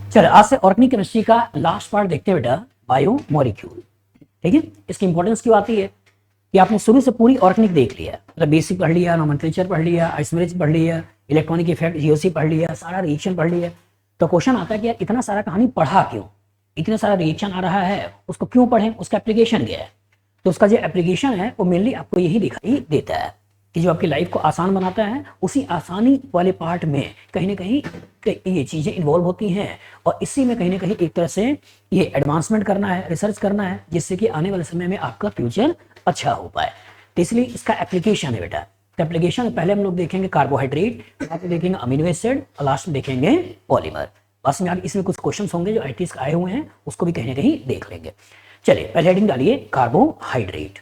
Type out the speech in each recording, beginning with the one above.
चलो आज से ऑर्गेनिक केमिस्ट्री का लास्ट पार्ट देखते हैं बेटा, बायो मॉलिक्यूल। ठीक है, इसकी इंपॉर्टेंस क्यों आती है कि आपने शुरू से पूरी ऑर्गेनिक देख लिया, मतलब बेसिक पढ़ लिया, नोमेनक्लेचर पढ़ लिया, आइसोमेरेज पढ़ लिया, इलेक्ट्रॉनिक इफेक्ट जीओसी पढ़ लिया, सारा रिएक्शन पढ़ लिया। तो क्वेश्चन आता है कि यार इतना सारा कहानी पढ़ा क्यों, इतना सारा रिएक्शन आ रहा है, उसको क्यों पढ़ें, उसका एप्लीकेशन क्या है। तो उसका जो एप्लीकेशन है वो मेनली आपको यही दिखाई देता है कि जो आपकी लाइफ को आसान बनाता है, उसी आसानी वाले पार्ट में कहीं ना कहीं ये चीज़ें इन्वॉल्व होती हैं, और इसी में कहीं ना कहीं एक तरह से ये एडवांसमेंट करना है, रिसर्च करना है, जिससे कि आने वाले समय में आपका फ्यूचर अच्छा हो पाए। तो इसलिए इसका एप्लीकेशन है बेटा। तो एप्लीकेशन पहले हम लोग देखेंगे कार्बोहाइड्रेट, बाद में देखेंगे अमीनो एसिड, और लास्ट में देखेंगे पॉलीमर। बस में इसमें कुछ क्वेश्चन होंगे जो आईटीज आए हुए हैं, उसको भी कहीं ना कहीं देख लेंगे। चलिए पहले हेडिंग डालिए कार्बोहाइड्रेट।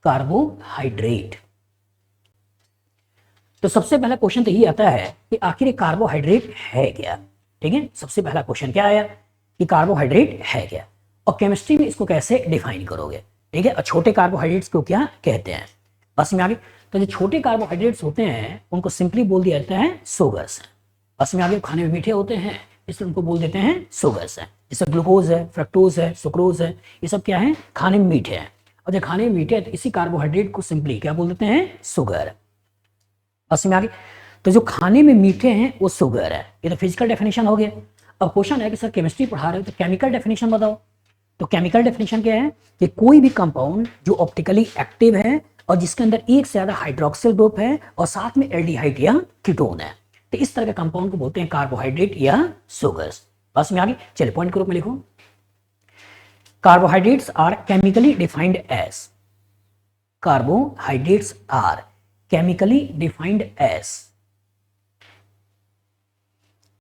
कार्बोहाइड्रेट, तो सबसे पहला क्वेश्चन तो यही आता है कि आखिर कार्बोहाइड्रेट है क्या। ठीक है, सबसे पहला क्वेश्चन क्या आया कि कार्बोहाइड्रेट है क्या, और केमिस्ट्री में इसको कैसे डिफाइन करोगे। ठीक है, और छोटे कार्बोहाइड्रेट्स को क्या कहते हैं, बस में आगे। तो जो छोटे कार्बोहाइड्रेट्स होते हैं उनको सिंपली बोल दिया जाता है सुगर्स। बस में आगे, खाने में मीठे होते हैं इसलिए उनको बोल देते हैं सुगर्स है। जैसे ग्लूकोज है, फ्रक्टोज है, सुक्रोज है, ये सब क्या है, खाने में मीठे हैं। और जब खाने में मीठे हैं तो इसी कार्बोहाइड्रेट को सिंपली क्या बोल देते हैं, शुगर। बस में आगे, तो जो खाने में मीठे हैं वो शुगर है। ये तो फिजिकल डेफिनेशन हो गया। अब क्वेश्चन है कि सर केमिस्ट्री पढ़ा रहे हो तो केमिकल डेफिनेशन बताओ। तो केमिकल डेफिनेशन क्या है कि कोई भी कंपाउंड जो ऑप्टिकली एक्टिव है और जिसके अंदर एक से ज्यादा हाइड्रोक्सिल ग्रुप है और साथ में एल्डिहाइड या कीटोन है, तो इस तरह के कंपाउंड को बोलते हैं कार्बोहाइड्रेट या शुगर्स। बस में आगे, चलिए पॉइंट के रूप में लिखो। Carbohydrates are chemically defined as, carbohydrates are chemically defined as,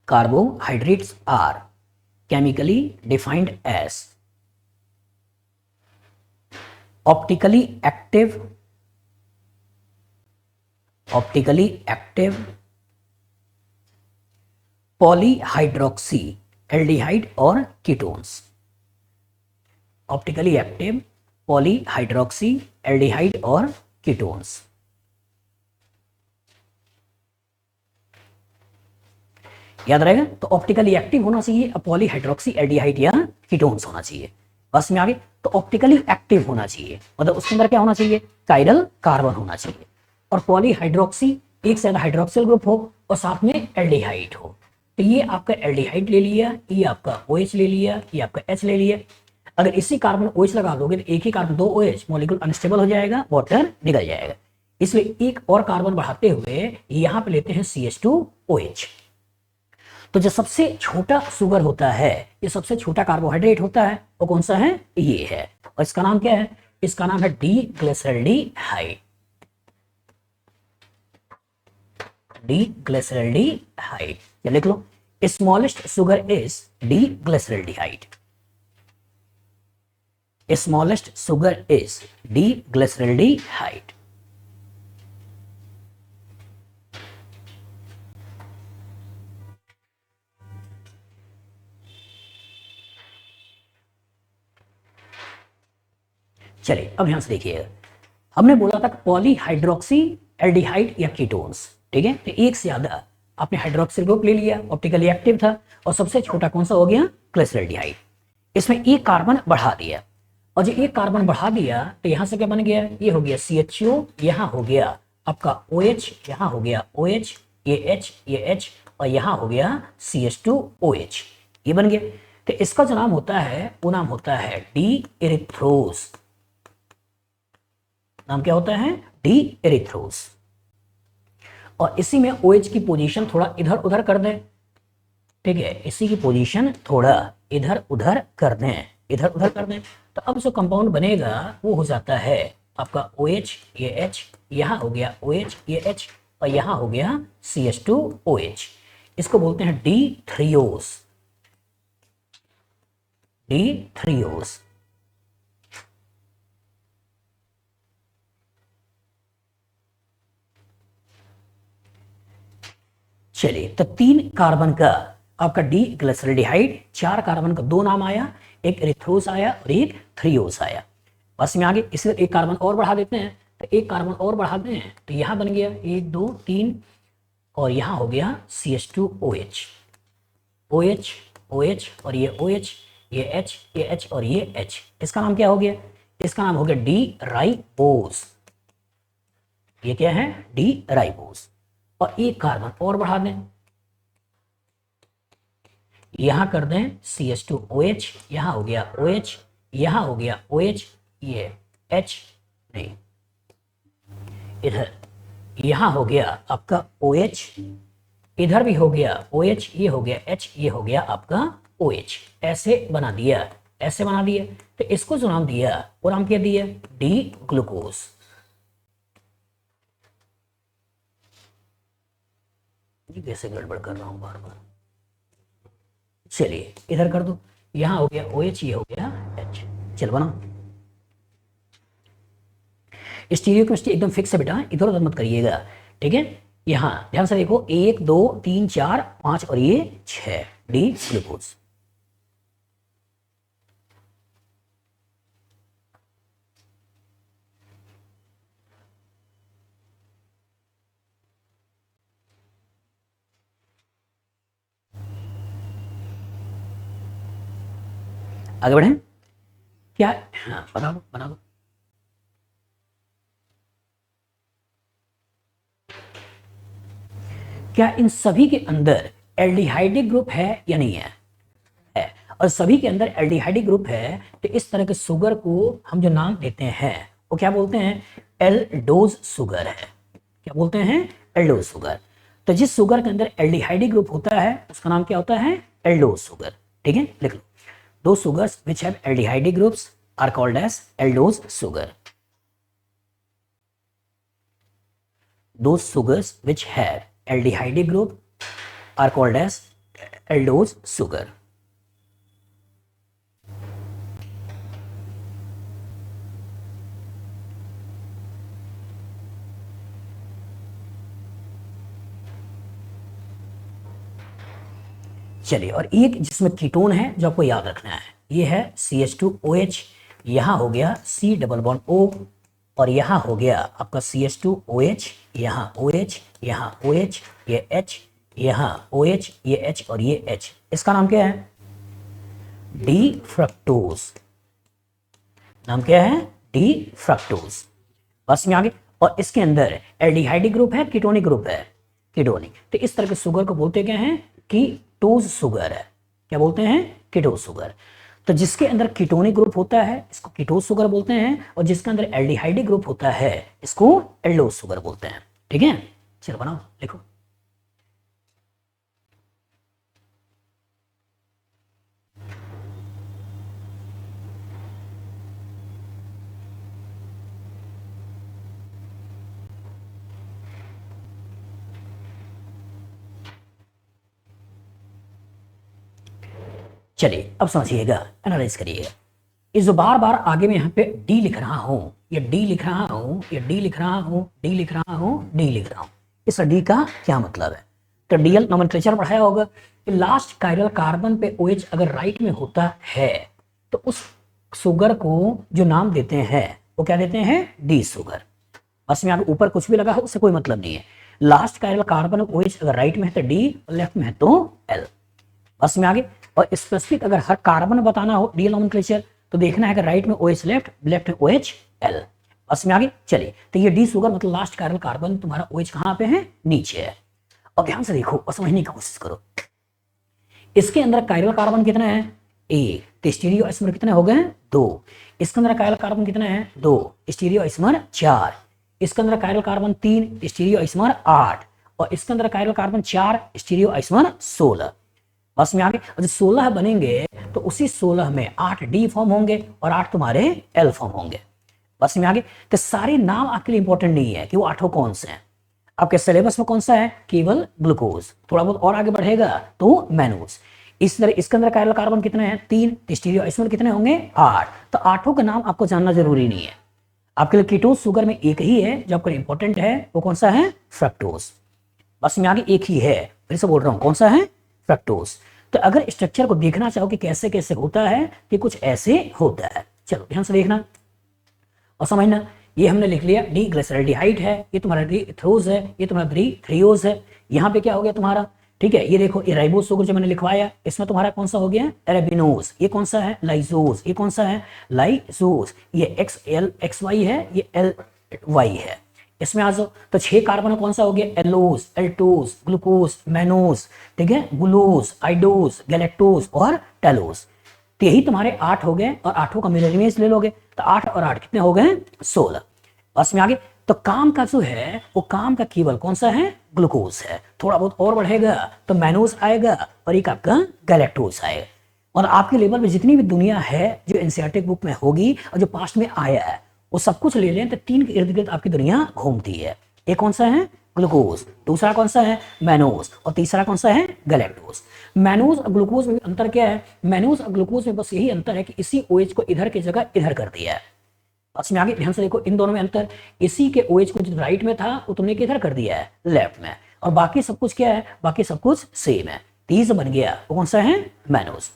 carbohydrates are chemically defined as optically active polyhydroxy aldehyde और ketones। Optically active polyhydroxy aldehyde और कीटोन्स। याद रहेगा, तो ऑप्टिकली एक्टिव होना चाहिए, पॉलीहाइड्रोक्सी एल्डिहाइड या कीटोन्स होना चाहिए। बस में आगे, तो ऑप्टिकली एक्टिव होना चाहिए, मतलब उसके अंदर क्या होना चाहिए, काइरल कार्बन होना चाहिए, और पॉलीहाइड्रोक्सी एक से ज्यादा हाइड्रोक्सिल ग्रुप हो और साथ में एल्डिहाइड हो। तो ये आपका एल्डिहाइड ले लिया, ये आपका OH ले लिया, ये आपका H ले लिया। अगर इसी कार्बन OH लगा दोगे तो एक ही कार्बन 2 OH, मॉलिक्यूल अनस्टेबल हो जाएगा, वाटर निकल जाएगा। इसलिए एक और कार्बन बढ़ाते हुए यहाँ पे लेते हैं CH2OH। तो जो सबसे छोटा शुगर होता है, ये सबसे छोटा कार्बोहाइड्रेट होता है, वो कौन सा है, ये है, और इसका नाम क्या है, इसका नाम है डीग्लिसरल्डिहाइड। डीग्लिसरल्डिहाइड, ये लिख लो, smallest sugar is D glyceraldehyde. Smallest sugar is D glyceraldehyde. चलिए अब यहां से देखिएगा, हमने बोला था पॉलीहाइड्रोक्सी एल्डिहाइड या कीटोन्स। ठीक है, तो एक से ज्यादा आपने हाइड्रोक्सिल ग्रुप ले लिया, ऑप्टिकली एक्टिव था, और सबसे छोटा कौन सा हो गया, ग्लिसरल्डिहाइड। इसमें एक कार्बन बढ़ा दिया, और जो एक कार्बन बढ़ा दिया तो यहां से क्या बन गया, ये हो गया CHO, यहां हो गया आपका OH, यहां हो गया OH, ये H, और यहां हो गया CH2OH, ये बन गया। तो इसका जो नाम होता है वो नाम होता है डी एरिथ्रोज। नाम क्या होता है, डी एरिथ्रोज। और इसी में OH की पोजीशन थोड़ा इधर उधर कर दें। ठीक है, इसी की पोजीशन थोड़ा इधर उधर कर दें, इधर उधर कर दें, तो अब जो कंपाउंड बनेगा वो हो जाता है आपका OH, ये H, यहां हो गया OH, ये H, और यहां हो गया CH2OH। इसको बोलते हैं डीथ्रियोज। डीथ्रियोज। चलिए, तो 3 कार्बन का आपका डीग्लिसरल्डिहाइड, 4 कार्बन का 2 नाम आया, एक एरिथ्रोज आया और एक थ्रियोज आया। बस में आगे, इसलिए एक कार्बन और बढ़ा देते हैं, तो एक कार्बन और बढ़ा दें तो यहां बन गया 1 2 3, और यहां हो गया CH2OH। OH OH और ये OH, ये H और ये H, इसका नाम क्या हो गया? इसका नाम हो गया डी राइबोस। ये क्या है? D ribose. और एक कार्बन और बढ़ा दें, यहां कर दें CH2OH, यहां हो गया OH, यहां हो गया OH, ये H नहीं, इधर यहां हो गया आपका OH, इधर भी हो गया OH, ये हो गया H, ये हो गया आपका OH। ऐसे बना दिया, ऐसे बना दिया। तो इसको जो नाम दिया वो नाम क्या दिया? D glucose. ये कैसे गड़बड़ कर रहा हूं बार बार। चलिए इधर कर दो, यहां हो गया OH, ये हो गया H। चल बना। स्टीरियोकेमिस्ट्री एकदम फिक्स है बेटा, इधर उधर मत करिएगा, ठीक है। यहां ध्यान से देखो, 1 2 3 4 5 और ये 6, डी ग्लूकोज। आगे बढ़े क्या? हाँ बना दो बना दो। क्या इन सभी के अंदर एल्डिहाइडिक ग्रुप है या नहीं है? है। और सभी के अंदर एल्डिहाइडिक ग्रुप है, तो इस तरह के शुगर को हम जो नाम देते हैं वो क्या बोलते हैं? एल्डोज शुगर है। क्या बोलते हैं? Aldose sugar. तो जिस शुगर के अंदर एल्डिहाइडिक ग्रुप होता है उसका नाम क्या होता है? Aldose sugar. ठीक है, लिख लो। दो sugars which have aldehyde groups are called as aldose sugar. Those sugars which have aldehyde group are called as aldose sugar. चलिए, और एक जिसमें कीटोन है जो आपको याद रखना है, ये है CH2OH, यहां हो गया C डबल बॉन्ड O, और यहां हो गया आपका CH2OH, यहां OH, यहां OH, ये H, यहां OH, ये H और ये H। इसका नाम क्या है? D fructose. नाम क्या है? D fructose. बस में आगे। और इसके अंदर एल्डिहाइडिक ग्रुप है, कीटोनिक ग्रुप है, कीटोनिक। तो इस तरह के शुगर को बोलते क्या हैं? कीटोज शुगर है। क्या बोलते हैं? कीटोज शुगर। तो जिसके अंदर कीटोनिक ग्रुप होता है इसको कीटोज शुगर बोलते हैं, और जिसके अंदर एल्डिहाइडिक ग्रुप होता है इसको एल्डोज शुगर बोलते हैं। ठीक है, चलो बनाओ, लिखो। चलिए अब समझिएगा, एनालाइज करिएगा। इस जो बार बार आगे में यहाँ पे डी लिख रहा हूं, ये डी लिख रहा हूं, ये डी लिख रहा हूं, डी लिख रहा हूं, डी लिख रहा हूं, इस डी का क्या मतलब है? तो डीएल नोमेनक्लेचर पढ़ाया होगा कि लास्ट कायरल कार्बन पे OH अगर राइट में होता है तो उस शुगर को जो नाम देते हैं वो क्या देते हैं? D sugar. बस में आगे ऊपर कुछ भी लगा हो उससे कोई मतलब नहीं है। लास्ट कायरल कार्बन OH अगर राइट में है तो डी, और लेफ्ट में है तो एल। बस में आगे। और स्पेसिफिक अगर हर कार्बन बताना हो डीएल नोमेनक्लेचर तो देखना है कि राइट में OH लेफ्ट, लेफ्ट में OH L। बस में आगे। चलिए, तो ये डी शुगर मतलब लास्ट कायरल कार्बन, तुम्हारा OH कहां पे है? नीचे है। और ध्यान से देखो और समझने की कोशिश करो, इसके अंदर कायरल कार्बन कितना है? 1। तो स्टीरियो आइसोमर कितने हो गए? 2। इसके अंदर कायरल कार्बन कितने हैं? 2। Stereo isomer 4। इसके अंदर कायरल कार्बन 3, स्टीरियो आइसोमर 8। और इसके अंदर कायरल कार्बन 4, स्टीरियो आइसोमर 16। बस में आगे। और जब 16 बनेंगे तो उसी 16 में 8 डी फॉर्म होंगे और 8 तुम्हारे एल फॉर्म होंगे। बस में आगे। तो सारे नाम आपके लिए इंपॉर्टेंट नहीं है कि वो 8 कौन से हैं। आपके सिलेबस में कौन सा है? केवल ग्लूकोज। थोड़ा बहुत और आगे बढ़ेगा तो मैनोज। इस तरह इसके अंदर कायरल कार्बन कितने हैं? 3। स्टीरियो आइसोमर कितने होंगे? 8। तो 8 का नाम आपको जानना जरूरी नहीं है। आपके लिए कीटोज शुगर में एक ही है जो आपके लिए इंपॉर्टेंट है, वो कौन सा है? फ्रक्टोज। बस में आगे एक ही है, फिर से बोल रहा हूं, कौन सा है? फ्रक्टोज। तो अगर स्ट्रक्चर को देखना चाहो कि कैसे कैसे होता है कि कुछ ऐसे होता है, चलो ध्यान से देखना और समझना। ये हमने लिख लिया डी ग्लिसरॉल्डिहाइड है, ये तुम्हारा डी इथ्रोज है, ये तुम्हारा डी थ्रियोज है। यहाँ पे क्या हो गया तुम्हारा? ठीक है, ये देखो ये राइबोज शुगर जो मैंने लिखवाया, इसमें तुम्हारा कौन सा हो गया, अरेबिनोज। ये कौन सा है, लाइजोज। ये कौन सा है, लाइजोज। ये XLXY है, ये LY है। इसमें आ जाओ तो 6 कार्बन कौन सा हो गया, एलोज, एल्टोज, ग्लूकोज, मैनोज, ठीक है, गुलोज, आइडोज, गैलेक्टोज और टेलोज। तो यही तुम्हारे 8 हो गए, और 8 का मिलर इमेज ले लोगे तो 8 और 8 कितने हो गए, 16। बस में आगे तो काम का जो है वो काम का केवल कौन सा है, ग्लूकोज है। थोड़ा बहुत और बढ़ेगा तो मैनोज आएगा और एक आपका गैलेक्टोज आएगा। और आपके लेवल में जितनी भी दुनिया है जो एनसीईआरटी बुक में होगी और जो पास्ट में आया है वो सब कुछ ले लें तो 3 के इर्द गिर्द आपकी दुनिया घूमती है। एक कौन सा है, ग्लूकोज, दूसरा कौन सा है, मैनोज, और तीसरा कौन सा है, गैलेक्टोज। मैनोज और ग्लूकोज में अंतर क्या है, मैनोज और ग्लूकोज में बस यही अंतर है कि इसी OH को इधर की जगह इधर कर दिया है। बस में आगे ध्यान से देखो, इन दोनों में अंतर, इसी के OH को जो राइट में था वो तुमने किधर कर दिया है, लेफ्ट में, और बाकी सब कुछ क्या है, बाकी सब कुछ सेम है। तीस बन गया, वो कौन सा है, मैनोज।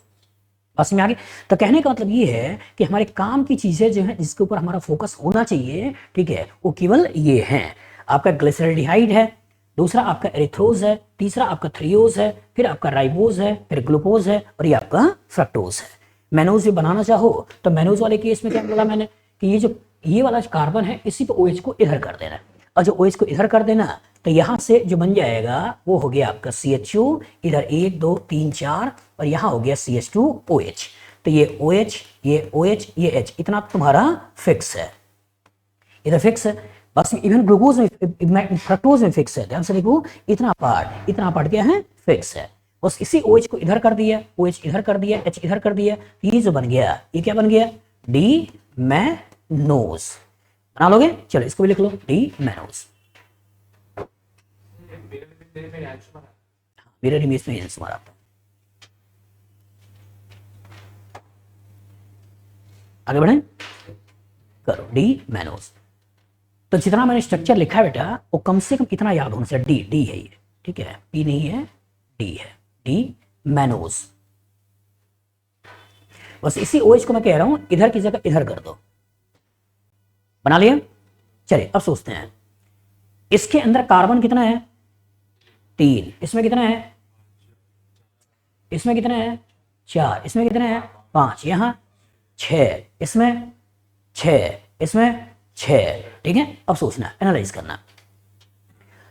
बस में आगे तो कहने का मतलब ये है कि हमारे काम की चीजें जो है जिसके ऊपर हमारा फोकस होना चाहिए, ठीक है, वो केवल ये हैं। आपका ग्लिसरॉल्डिहाइड है, दूसरा आपका एरिथ्रोज है, तीसरा आपका थ्रियोज है, फिर आपका राइबोज है, फिर ग्लूकोज है, और ये आपका फ्रक्टोज है। मैनोज भी बनाना चाहो तो मैनोज वाले केस में क्या बोला मैंने कि ये वाला जो कार्बन है इसी पे OH को इधर कर देना, और जो OH को इधर कर देना तो यहां से जो बन जाएगा वो हो गया आपका CHO, इधर 1 2 3 4, और यहां हो गया CH2OH। तो ये OH, ये OH, ये H, इतना तुम्हारा फिक्स है, इधर फिक्स है। बस इवन ग्लूकोज में, फ्रक्टोज में फिक्स है। ध्यान से देखो, इतना पार्ट क्या है, फिक्स है। बस इसी OH को इधर कर दिया, OH इधर कर दिया, H इधर कर दिया, ये जो बन गया, ये क्या बन गया, डी मैनोज। बना लोगे, चलो इसको भी लिख लो, डी मैनोज। मिरर इमेज में आंसर आता है। आगे बढ़े, करो डी मैनोज। तो जितना मैंने स्ट्रक्चर लिखा है बेटा वो कम से कम इतना याद होना चाहिए, डी है ये, ठीक है, पी नहीं है, डी है, डी मैनोज। बस इसी OH को मैं कह रहा हूं इधर की जगह इधर कर दो। बना लिया, चलिए अब सोचते हैं इसके अंदर कार्बन कितना है, 3, इसमें कितना है, इसमें कितना है, 4, इसमें कितना है, 5, यहां 6, इसमें 6, इसमें 6, ठीक है। अब सोचना, एनालाइज करना,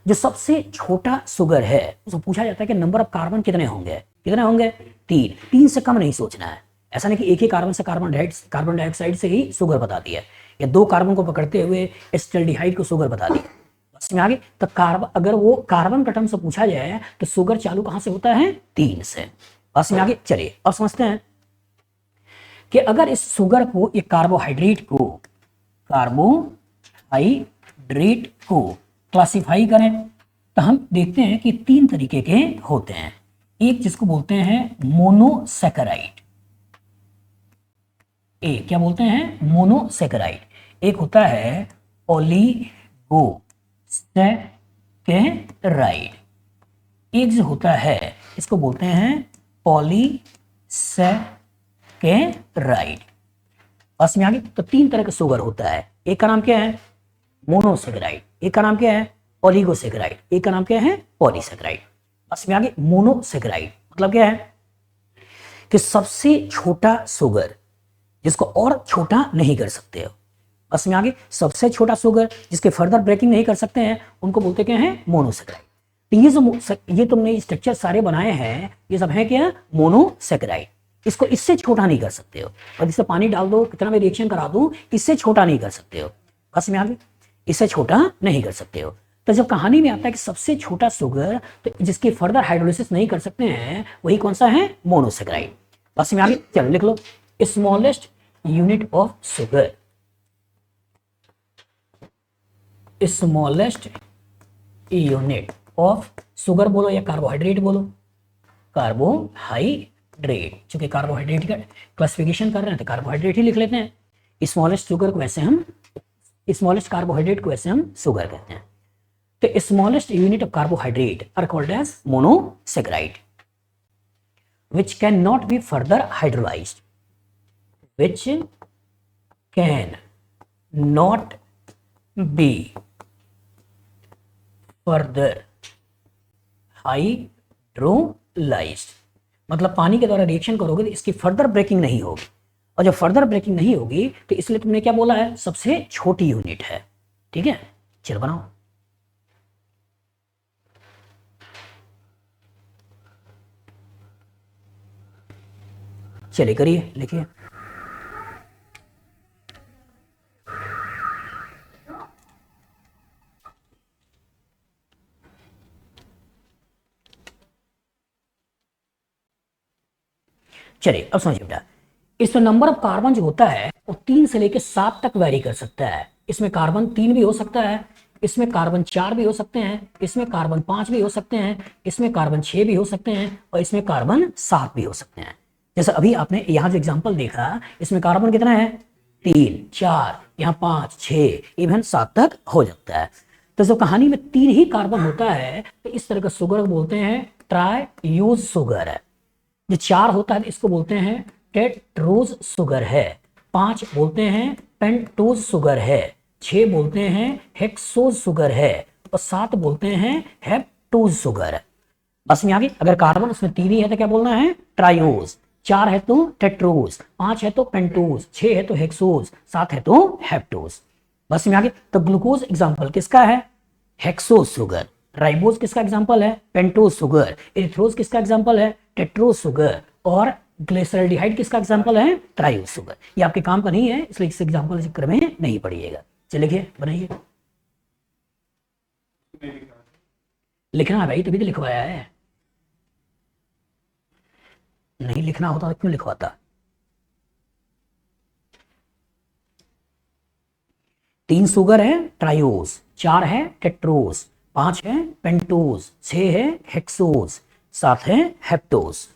जो सबसे छोटा शुगर है उसको पूछा जाता है कि नंबर ऑफ कार्बन कितने होंगे, 3 से कम नहीं सोचना है। ऐसा नहीं कि एक ही कार्बन से कार्बन डाइऑक्साइड से ही शुगर बताती है, या 2 कार्बन को पकड़ते हुए एसिटाल्डिहाइड को शुगर बता दी। बस में आगे तो कार्बन, अगर वो कार्बन का टर्म से पूछा जाए तो शुगर चालू कहां से होता है, 3 से। बस में आगे चलिए अब समझते हैं कि अगर इस शुगर को, ये कार्बोहाइड्रेट को क्लासिफाई करें तो हम देखते हैं कि 3 तरीके के होते हैं। एक जिसको बोलते हैं मोनोसैकेराइड, एक क्या बोलते हैं, मोनोसैकेराइड। एक होता है ओलिगोसैकेराइड, एक जो होता है इसको बोलते हैं पॉलीसैकेराइड। बस में आगे तो 3 तरह का शुगर होता है। एक का नाम क्या है, मोनोसैकेराइड, एक का नाम क्या है, ओलिगोसैकेराइड, एक का नाम क्या है, पॉलीसैकेराइड। बस में आगे मोनोसैकेराइड मतलब क्या है कि सबसे छोटा शुगर जिसको और छोटा नहीं कर सकते हो। बस में आगे सबसे छोटा शुगर जिसके फर्दर ब्रेकिंग नहीं कर सकते हैं उनको बोलते क्या है, मोनोसैकेराइड। तो ये तुमने स्ट्रक्चर सारे बनाए हैं, ये सब है क्या, मोनोसैकेराइड। इसको इससे छोटा नहीं कर सकते हो, और इससे पानी डाल दो, कितना भी रिएक्शन करा दूं, इससे छोटा नहीं कर सकते हो। बस में आगे इससे छोटा नहीं कर सकते हो। तो जब कहानी में आता है कि सबसे छोटा शुगर तो जिसकी फर्दर हाइड्रोलिसिस नहीं कर सकते हैं वही कौन सा है, मोनोसैकेराइड। बस में आगे चलो लिख लो, smallest unit of sugar, smallest unit of sugar बोलो या कार्बोहाइड्रेट बोलो, कार्बोहाइड्रेट, चूंकि कार्बोहाइड्रेट का क्लासिफिकेशन कर रहे हैं तो कार्बोहाइड्रेट ही लिख लेते हैं। स्मॉलेस्ट शुगर को वैसे हम, स्मॉलेस्ट कार्बोहाइड्रेट को वैसे हम शुगर कहते हैं। तो smallest unit of carbohydrate are called as monosaccharide which cannot be further hydrolyzed, which can not be further hydrolyzed electrolysed, मतलब पानी के द्वारा रिएक्शन करोगे तो इसकी फर्दर ब्रेकिंग नहीं होगी, और जब फर्दर ब्रेकिंग नहीं होगी तो इसलिए तुमने क्या बोला है, सबसे छोटी यूनिट है। ठीक है, चलो बनाओ। चलिए करिए, लिखिए। चलिए अब समझिए बेटा, इसमें नंबर ऑफ कार्बन जो होता है वो 3 से लेकर 7 तक वैरी कर सकता है। इसमें कार्बन 3 भी हो सकता है, इसमें कार्बन 4 भी हो सकते हैं, इसमें कार्बन 5 भी हो सकते हैं, इसमें कार्बन 6 भी हो सकते हैं, और इसमें कार्बन 7 भी हो सकते हैं। जैसे अभी आपने यहाँ जो एग्जाम्पल देखा, इसमें कार्बन कितना है, 3, 4, यहाँ 5, 6, इवन 7 तक हो जाता है। तो जब कहानी में 3 ही कार्बन होता है तो इस तरह का शुगर बोलते हैं ट्राईयूज शुगर है। जो 4 होता है इसको बोलते हैं टेट्रोज शुगर है, 5 बोलते हैं पेंटोज शुगर है, 6 बोलते हैं हेक्सोज शुगर है, और 7 बोलते हैं हेप्टोज शुगर है। बस में आगे, अगर कार्बन उसमें 3 ही है तो क्या बोलना है, ट्राईओज, 4 है तो टेट्रोज, 5 है तो पेंटोज, 6 है तो हेक्सोज, 7 है तो हेप्टोज। बस में आगे, तो ग्लूकोज एग्जाम्पल किसका है, हेक्सोज शुगर। राइबोज किसका एग्जाम्पल है, पेंटोज शुगर। एरिथ्रोज किसका एग्जाम्पल है, टेट्रोज शुगर। और ग्लिसरॉल्डिहाइड किसका एग्जाम्पल है, ट्राईओज शुगर। ये आपके काम का नहीं है, इसलिए इस एग्जाम्पल जिक्र में नहीं पढ़िएगा। चलिए लिखिए, बनाइए। लिखना है भाई, तभी तो लिखवाया है, नहीं लिखना होता तो क्यों लिखवाता। 3 शुगर है ट्राईओज, 4 है टेट्रोज, 5 है पेंटोज, 6 है हेक्सोज, 7 है हेप्टोज।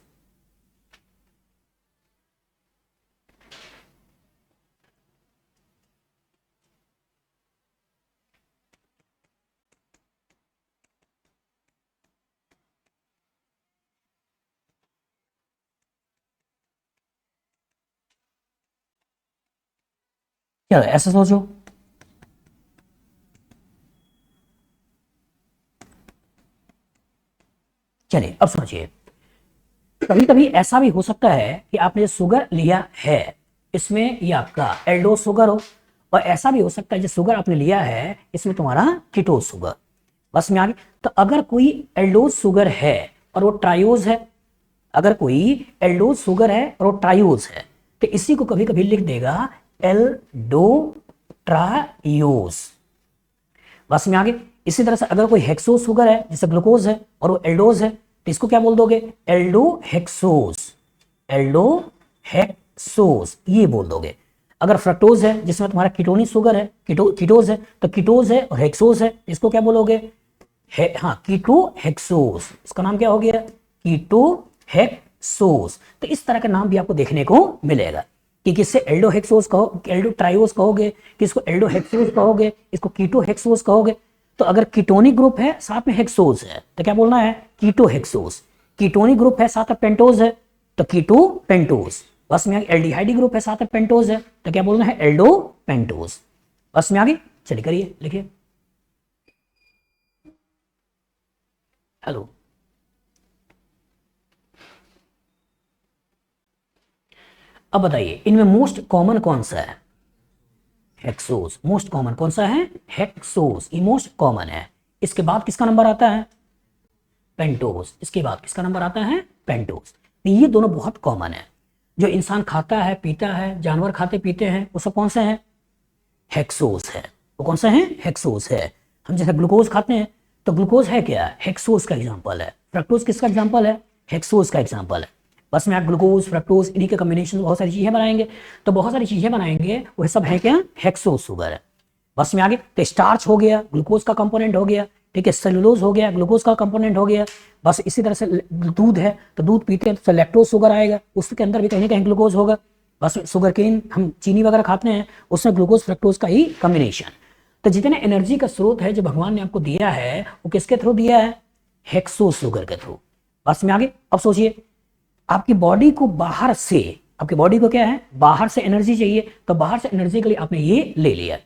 चलो ऐसा सोचो, चलिए अब समझिए। कभी कभी ऐसा भी हो सकता है कि आपने शुगर लिया है, इसमें ये आपका एल्डोज शुगर हो, और ऐसा भी हो सकता है जो शुगर आपने लिया है इसमें तुम्हारा कीटोज शुगर। बस में आ गई। तो अगर कोई एल्डोज शुगर है और वो ट्रायोज है, अगर कोई एल्डोज शुगर है और वो ट्रायोज है, तो इसी को कभी कभी लिख देगा एल्डो ट्रायोज। बस में आगे। इसी तरह से अगर कोई हेक्सोज शुगर है जैसे ग्लूकोज है और वो एल्डोज है, तो इसको क्या बोल दोगे, एल्डो हेक्सोज, एल्डो हेक्सोज ये बोल दोगे। अगर फ्रक्टोज है जिसमें तुम्हारा कीटोनिक शुगर है, कीटोज है, तो कीटोज है और हेक्सोज है, इसको क्या बोलोगे, हाँ कीटो हेक्सोज। इसका नाम क्या हो गया, कीटो हेक्सोज। तो इस तरह का नाम भी आपको देखने को मिलेगा कि किससे एल्डो हेक्सोज कहो, एल्डो ट्रायोज कहोगे, किसको एल्डो हेक्सोज कहोगे, इसको कीटो हेक्सोज कहोगे। तो अगर कीटोनिक ग्रुप है साथ में हेक्सोज है तो क्या बोलना है, कीटो हेक्सोज। कीटोनिक ग्रुप है साथ में पेंटोज है तो कीटो पेंटोज। बस में आगे। एल्डिहाइड ग्रुप है साथ में पेंटोज है तो क्या बोलना है, एल्डो पेंटोज। बस में आगे। चलिए करिए, लिखिए। हेलो, अब बताइए इनमें मोस्ट कॉमन कौन सा है, हेक्सोज। मोस्ट कॉमन कौन सा है, हेक्सोज, ये मोस्ट कॉमन है। इसके बाद किसका नंबर आता है, पेंटोज। इसके बाद किसका नंबर आता है, पेंटोज। ये दोनों बहुत कॉमन है। जो इंसान खाता है पीता है, जानवर खाते पीते हैं, वो सब कौन से हैं, हेक्सोज है। वो कौन सा है, हेक्सोज है। हम जैसे ग्लूकोज खाते हैं तो ग्लूकोज है क्या, हेक्सोज का एग्जाम्पल है। फ्रक्टोज किसका एग्जाम्पल है, हेक्सोज का एग्जाम्पल है। बस में आप ग्लूकोज फ्रक्टोज इन्हीं के कॉम्बिनेशन बहुत सारी चीजें बनाएंगे, तो बहुत सारी चीजें बनाएंगे वह सब है क्या, हेक्सोज शुगर है। बस में आगे। तो स्टार्च हो गया, ग्लूकोज का कंपोनेंट हो गया, ठीक है। सेलुलोज हो गया, ग्लूकोज का कंपोनेंट हो गया। बस इसी तरह से दूध है तो दूध पीते हैं तो लैक्टोज शुगर आएगा, उसके अंदर भी कहीं ना कहीं ग्लूकोज होगा। बस शुगर केन, हम चीनी वगैरह खाते हैं, उसमें ग्लूकोज फ्रक्टोज का ही कॉम्बिनेशन। तो जितने एनर्जी का स्रोत है जो भगवान ने आपको दिया है वो किसके थ्रू दिया है, हेक्सोज शुगर के थ्रू। बस में आगे। अब सोचिए, आपकी बॉडी को बाहर से, आपकी बॉडी को क्या है, बाहर से एनर्जी चाहिए, तो बाहर से एनर्जी के लिए आपने ये ले लिया।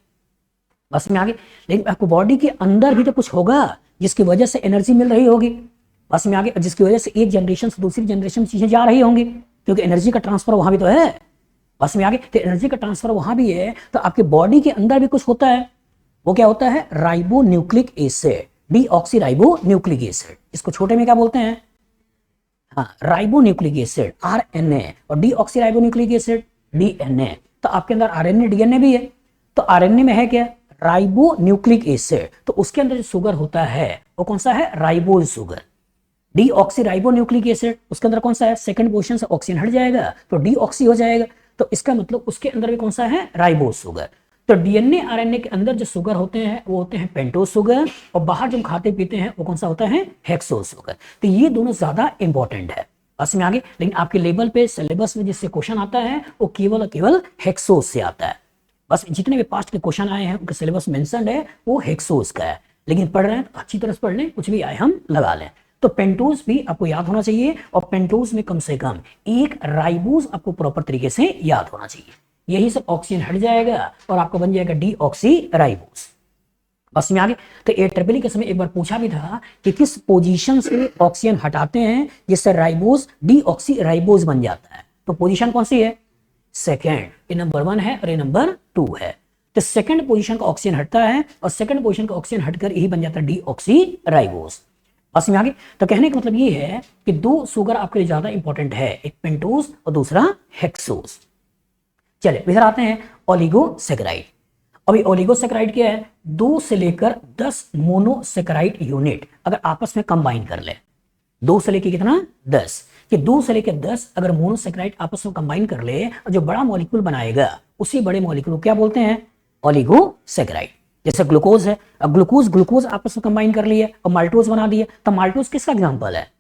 बस में आगे। लेकिन आपको बॉडी के अंदर भी तो कुछ होगा जिसकी वजह से एनर्जी मिल रही होगी। बस में आगे, जिसकी वजह से एक जनरेशन से दूसरी जनरेशन चीजें जा रही होंगी, क्योंकि एनर्जी का ट्रांसफर वहां भी तो है। बस में आगे, तो एनर्जी का ट्रांसफर वहां भी है, तो आपके बॉडी के अंदर भी कुछ होता है। वो क्या होता है? Ribo nucleic acid, deoxy ribo nucleic acid. इसको छोटे में क्या बोलते हैं? हाँ, राइबो न्यूक्लिक एसिड, आरएनए, और deoxy ribo nucleic acid, DNA. तो आपके अंदर आरएनए डीएनए भी है। तो आरएनए में है क्या? Ribo nucleic acid. तो उसके अंदर जो शुगर होता है वो कौन सा है? Ribose sugar. Deoxy ribo nucleic acid, उसके अंदर कौन सा है? सेकंड पोजीशन से ऑक्सीजन हट जाएगा तो डीऑक्सी हो जाएगा। तो इसका मतलब उसके अंदर भी कौन सा है? Ribose sugar. तो डीएनए आरएनए के अंदर जो शुगर होते हैं वो होते हैं पेंटोज शुगर, और बाहर जो हम खाते पीते हैं वो कौन सा होता है? Hexose sugar. तो ये दोनों ज्यादा इंपॉर्टेंट है। बस में आगे, लेकिन आपके लेवल पे सिलेबस में जिससे क्वेश्चन आता है वो केवल और केवल हेक्सोज से आता है। बस जितने भी पास्ट के क्वेश्चन आए हैं उनका सिलेबस मेंशन्ड है वो हेक्सोज का है। लेकिन पढ़ रहे हैं तो अच्छी तरह से पढ़ लें, कुछ भी आए हम लगा लें। तो पेंटोज भी आपको याद होना चाहिए, और पेंटोज में कम से कम एक राइबोज आपको प्रॉपर तरीके से याद होना चाहिए। यही से ऑक्सीजन हट जाएगा और आपका बन जाएगा डीऑक्सी राइबोज। बस में आगे, तो AEEE के समय एक बार पूछा भी था कि किस पोजीशन से ऑक्सीजन हटाते हैं जिससे राइबोज डीऑक्सी राइबोज बन जाता है। तो पोजीशन कौन सी है? सेकेंड। ये नंबर 1 है और ये नंबर 2 है। तो सेकंड पोजीशन का ऑक्सीजन हटता है और सेकंड पोजीशन का ऑक्सीजन हटकर यही बन जाता है डीऑक्सी राइबोज। बस में आगे, तो कहने का मतलब ये है कि दो शुगर आपके लिए ज्यादा इंपॉर्टेंट है, एक पेंटोज और दूसरा हेक्सोज। चलिए इधर आते हैं ओलिगोसैकेराइड। अभी ओलिगोसैकेराइड क्या है? 2 से लेकर 10 मोनोसैकेराइड यूनिट अगर आपस में कंबाइन कर ले, 2 से लेकर कितना? 10, कि 2 से लेकर 10 अगर मोनोसैकेराइड आपस में कंबाइन कर ले और जो बड़ा मॉलिक्यूल बनाएगा उसी बड़े मॉलिक्यूल को क्या बोलते हैं? ओलिगोसैकेराइड। जैसे ग्लूकोज है, अब ग्लूकोज आपस में कंबाइन कर लिए और माल्टोज बना दिए, तो माल्टोज किसका एग्जांपल है?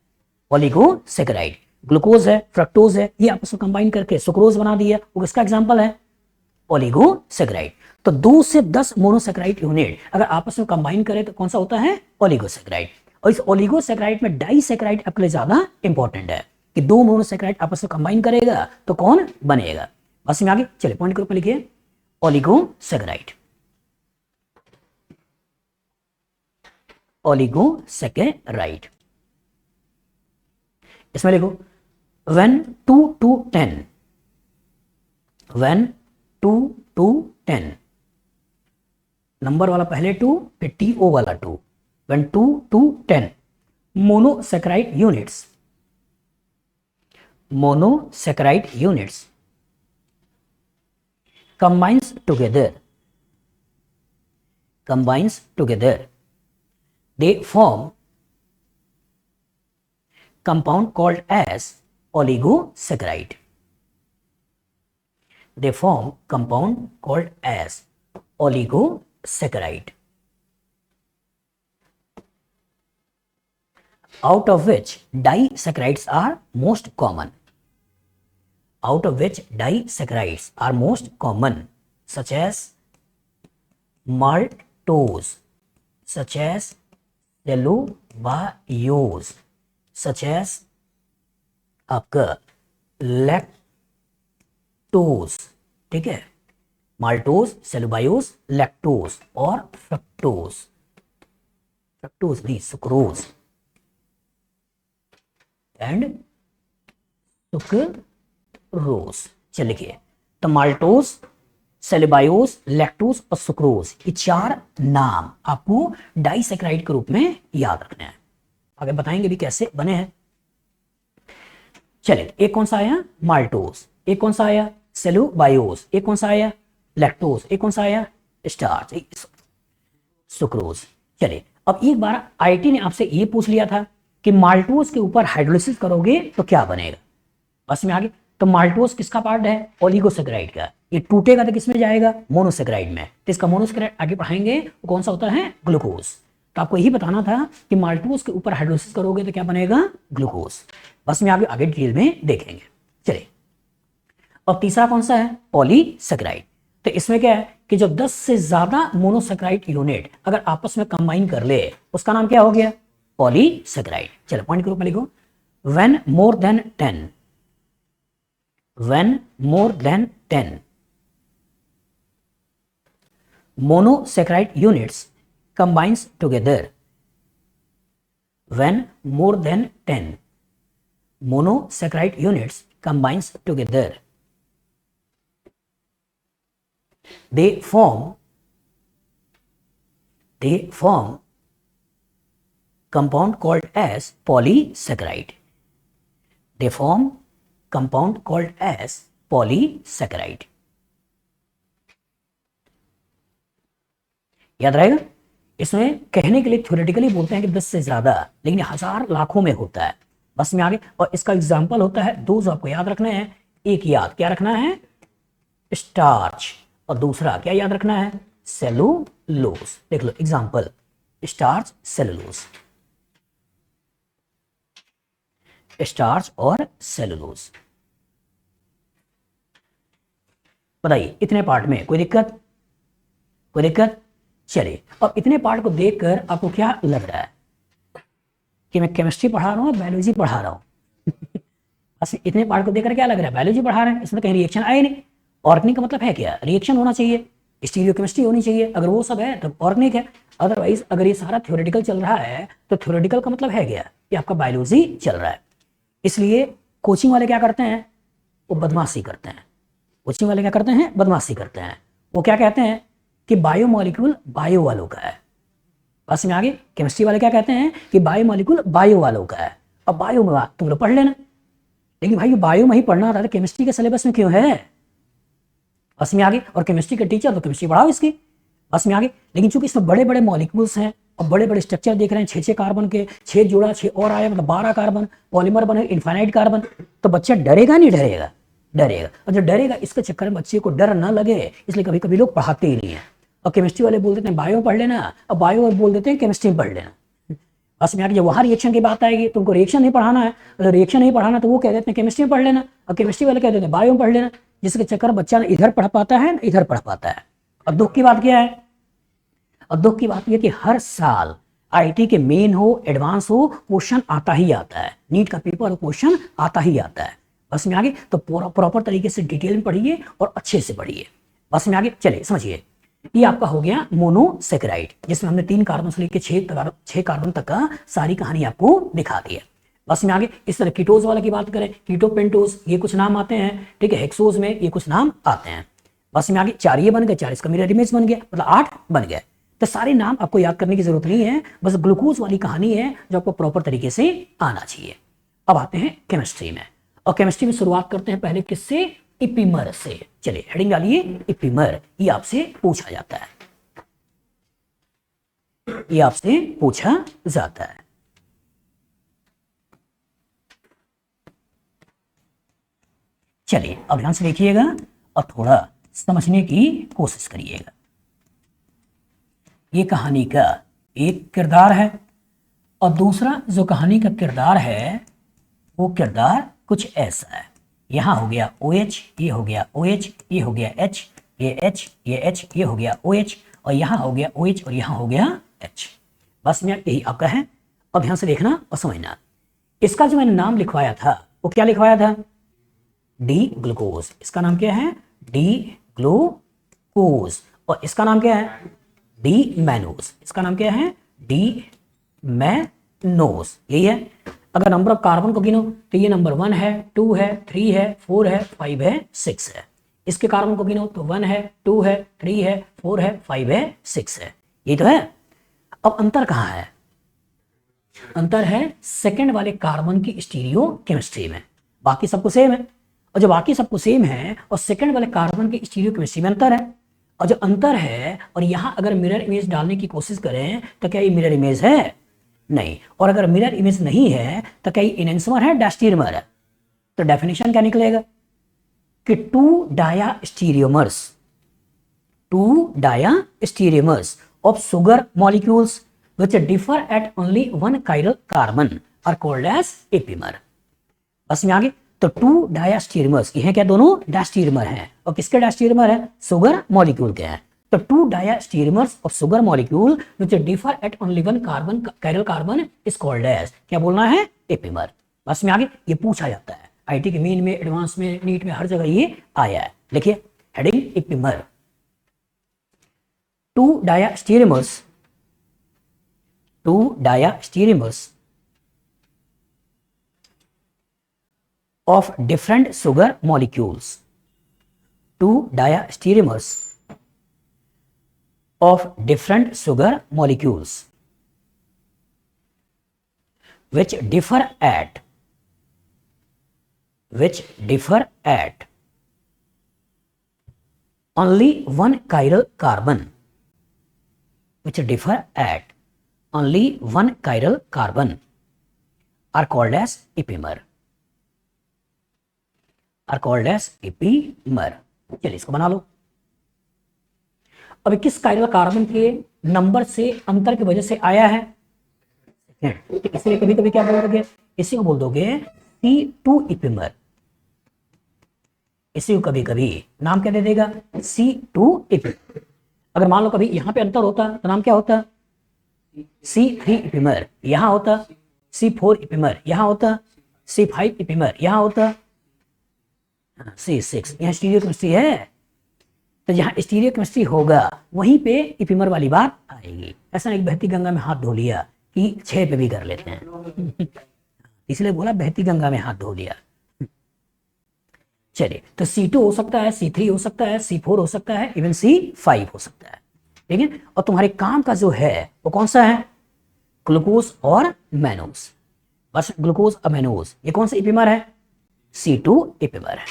ओलिगोसैकेराइड। ग्लूकोज है, फ्रक्टोज है, ये आपस में कंबाइन करके सुक्रोज बना दिया, वो किसका एग्जांपल है? ओलिगोसैकेराइड। तो 2 से 10 मोनोसैकेराइड यूनिट अगर आपस में कंबाइन करें तो कौन सा होता है? ओलिगोसैकेराइड। और इस ओलिगोसैकेराइड में डाइसैकेराइड आपके लिए ज्यादा इंपॉर्टेंट है कि 2 मोनोसैकेराइड आपस में कंबाइन करेगा तो कौन बनेगा। बस में आगे चलिए पॉइंट के ऊपर लिखिए ओलिगोसैकेराइड। ओलिगोसैकेराइड, इसमें लिखो when 2 to 10, when 2 to 10, number वाला पहले 2 फिर TO वाला 2, when 2 to 10 monosaccharide units combines together, they form compound called as oligosaccharide. They form compound called as oligosaccharide, out of which disaccharides are most common. Such as maltose, such as cellulose, such as आपका lactose. ठीक है, maltose, cellulose, lactose और fructose नहीं sucrose and sucrose. चलिए लिखिए, तो maltose, cellulose, lactose और sucrose, ये 4 नाम आपको डाइसैकेराइड के रूप में याद रखने हैं। आगे बताएंगे भी कैसे बने हैं। चलिए, एक कौन सा आया? माल्टोज। एक कौन सा आया? सेलुलोज। एक कौन सा आया? लैक्टोज। एक कौन सा आया? Starch, sucrose. चलिए, अब एक बार आईटी ने आपसे ये पूछ लिया था कि माल्टोज के ऊपर हाइड्रोलिसिस करोगे तो क्या बनेगा। बस में आगे, तो माल्टोज किसका पार्ट है? ओलिगोसैकेराइड का। ये टूटेगा तो किसमें जाएगा? मोनोसैकेराइड में। तो इसका मोनोसैकेराइड आगे पढ़ाएंगे, वो कौन सा होता है? ग्लूकोज। तो आपको यही बताना था कि माल्टोज के ऊपर हाइड्रोलिसिस करोगे तो क्या बनेगा? ग्लूकोज। बस में आगे डिटेल में देखेंगे। चलिए, अब तीसरा कौन सा है? पॉलीसैकेराइड। तो इसमें क्या है कि जब 10 से ज्यादा मोनोसैकेराइड यूनिट अगर आपस में कंबाइन कर ले उसका नाम क्या हो गया? पॉलीसैकेराइड। चलो पॉइंट के रूप में लिखो when more than 10 monosaccharide units combines together when more than 10 monosaccharide units combines together, they form compound called as polysaccharide. They form compound called as polysaccharide. याद रहेगा। इसमें कहने के लिए थ्योरेटिकली बोलते हैं कि 10 से ज्यादा, लेकिन हजार लाखों में होता है। बस में आगे, और इसका एग्जाम्पल होता है, दो जो आपको याद रखना है, एक याद क्या रखना है, स्टार्च, और दूसरा क्या याद रखना है, सेलुलोज। देख लो एग्जाम्पल, स्टार्च सेलुलोज, स्टार्च और सेलुलोज। बताइए इतने पार्ट में कोई दिक्कत, कोई दिक्कत? चलिए, अब इतने पार्ट को देखकर आपको क्या लग रहा है कि मैं केमिस्ट्री पढ़ा रहा हूँ, बायोलॉजी पढ़ा रहा हूँ? बस इतने पार्ट को देखकर क्या लग रहा है, बायोलॉजी पढ़ा रहे हैं, इसमें कहीं रिएक्शन आए नहीं। ऑर्गेनिक का मतलब है क्या, रिएक्शन होना चाहिए, स्टीरियोकेमिस्ट्री होनी चाहिए। अगर वो सब है तो ऑर्गेनिक है। अदरवाइज अगर ये सारा थ्योरेटिकल चल रहा है तो थ्योरेटिकल का मतलब है क्या कि आपका बायोलॉजी चल रहा है। इसलिए कोचिंग वाले क्या करते हैं, वो बदमाशी करते हैं। कोचिंग वाले क्या करते हैं, बदमाशी करते हैं। वो क्या कहते हैं कि बायो मॉलिक्यूल बायो वालों का है। बस में आगे, केमिस्ट्री वाले क्या कहते हैं कि बायो मॉलिक्यूल बायो वालों का है। अब बायो में तुम लोग पढ़ लेना, लेकिन भाई बायो में ही पढ़ना था तो केमिस्ट्री के सिलेबस में क्यों है? बस में आगे, और केमिस्ट्री के टीचर तो केमिस्ट्री पढ़ाओ इसकी। बस में आगे, लेकिन चूंकि इसमें बड़े बड़े मॉलिक्यूल्स हैं और बड़े बड़े स्ट्रक्चर देख रहे हैं, 6 कार्बन के 6 जोड़ा 6 और आया, मतलब 12 कार्बन, पॉलीमर बने इनफाइनाइट कार्बन, तो बच्चा डरेगा नहीं डरेगा? डरेगा। और जो डरेगा, इसके चक्कर में बच्चे को डर ना लगे, इसलिए कभी कभी लोग पढ़ाते ही नहीं है। और केमिस्ट्री वाले बोल देते हैं बायो पढ़ लेना, और बायो बोल देते हैं केमिस्ट्री पढ़ लेना। बस में आगे, जब वहाँ रिएक्शन की बात आएगी तो उनको रिएक्शन नहीं पढ़ाना है, अगर रिएक्शन नहीं पढ़ाना तो वो कह देते हैं केमिस्ट्री पढ़ लेना, और केमिस्ट्री वाले कह देते हैं बायो पढ़ लेना, जिसके चक्कर में बच्चा इधर पढ़ पाता है, इधर पढ़ पाता है। और दुख की बात क्या है, और दुख की बात यह कि हर साल आईटी के मेन हो एडवांस हो, क्वेश्चन आता ही आता है। नीट का पेपर हो, क्वेश्चन आता ही आता है। बस में आगे, तो प्रॉपर तरीके से डिटेल में पढ़िए और अच्छे से पढ़िए। बस में आगे, चलिए समझिए, ये आपका हो गया मोनोसेकेराइड, जिसमें हमने 3 कार्बन से लेकर 6 कार्बन तक का सारी कहानी आपको दिखा दी है। बस में आगे, इस तरह कीटोज वाला की बात करें, कीटो पेंटोज, ये कुछ नाम आते हैं, ठीक है। हेक्सोज में ये कुछ नाम आते हैं। बस में आगे, 4 ये बन गए, 4 इसका मिरर इमेज बन गया, मतलब 8 बन गए। तो सारे नाम आपको याद करने की जरूरत नहीं है, बस ग्लूकोज वाली कहानी है जो आपको प्रॉपर तरीके से आना चाहिए। अब आते हैं केमिस्ट्री में, और केमिस्ट्री में शुरुआत करते हैं पहले किससे, इपिमर से। चलिए हेडिंग डालिए, इपिमर। ये आपसे पूछा जाता है, ये आपसे पूछा जाता है। चलिए अब ध्यान से देखिएगा और थोड़ा समझने की कोशिश करिएगा। ये कहानी का एक किरदार है, और दूसरा जो कहानी का किरदार है वो किरदार कुछ ऐसा है। यहां हो गया OH, ये हो गया OH, ये हो गया H, ये H, ये H, ये हो गया OH, और यहां हो गया OH, और यहां हो गया H। बस में यही आपका है। अब ध्यान से देखना और समझना। इसका जो मैंने नाम लिखवाया था वो क्या लिखवाया था, डी ग्लूकोज। इसका नाम क्या है, डी ग्लूकोज। और इसका नाम क्या है, डी मैनोज। इसका नाम क्या है, डी मैनोज। यही है। अगर नंबर ऑफ कार्बन को गिनो तो ये नंबर 1 है, 2 है, 3 है, 4 है, 5 है, 6 है। इसके कार्बन को गिनो तो 1 है, 2 है, 3 है, 4 है, 5 है, 6 है। ये तो है। अब अंतर कहाँ है, अंतर है सेकंड वाले कार्बन की स्टीरियो केमिस्ट्री में। बाकी सबको सेम है, और जो बाकी सबको सेम है और सेकंड वाले कार्बन की स्टीरियो केमिस्ट्री में अंतर है। और जो अंतर है, और यहां अगर मिरर इमेज डालने की कोशिश करें तो क्या ये मिरर इमेज है, नहीं। और अगर मिरर इमेज नहीं है तो क्या ये इनेंसमर है, डायस्टीरियमर है। तो डेफिनेशन क्या निकलेगा कि 2 diastereomers of sugar molecules which differ at only 1 chiral carbon are called as epimer। बस में आगे, तो 2 डायास्टीरियमर्स, ये क्या दोनों डायस्टीरियमर हैं, और किसके डायस्टीरियमर है, शुगर मॉलिक्यूल के हैं। तो 2 diastereomers of sugar molecule which differ at only 1 chiral carbon is called as, क्या बोलना है, एपिमर। बस में आगे, ये पूछा जाता है आईटी के मेन में, एडवांस में, नीट में, हर जगह ये आया है। देखिए heading, epimer. 2 डायास्टीरियमर्स of different sugar molecules, two diastereomers of different sugar molecules which differ at only one chiral carbon, which differ at only one chiral carbon are called as epimer, चलिए इसको बना लो। अब किस कायरल कार्बन के number से अंतर की वजह से आया है, इसलिए कभी कभी क्या बोल दोगे, इसी को बोल दोगे C2 इपिमर, इसी को कभी कभी नाम क्या दे देगा, C2 इपिमर। अगर मान लो कभी यहां पे अंतर होता तो नाम क्या होता, C3 इपिमर, यहां होता C4 इपिमर, यहां होता C5 इपिमर, यहां होता C6। यहां स्टीरियो केमिस्ट्री है, तो जहां स्टीरियो केमिस्ट्री होगा वहीं पे इपिमर वाली बात आएगी। ऐसा एक बहती गंगा में हाथ धो लिया कि 6 पे भी कर लेते हैं, इसलिए बोला बहती गंगा में हाथ धो लिया। चलिए, तो C2 हो सकता है, C3 हो सकता है, C4 हो सकता है, इवन C5 हो सकता है, ठीक है। और तुम्हारे काम का जो है वो कौन सा है, ग्लूकोज और मैनोज, बस ग्लूकोज और मैनोज, ये कौन सा इपिमर है, C2 इपिमर है।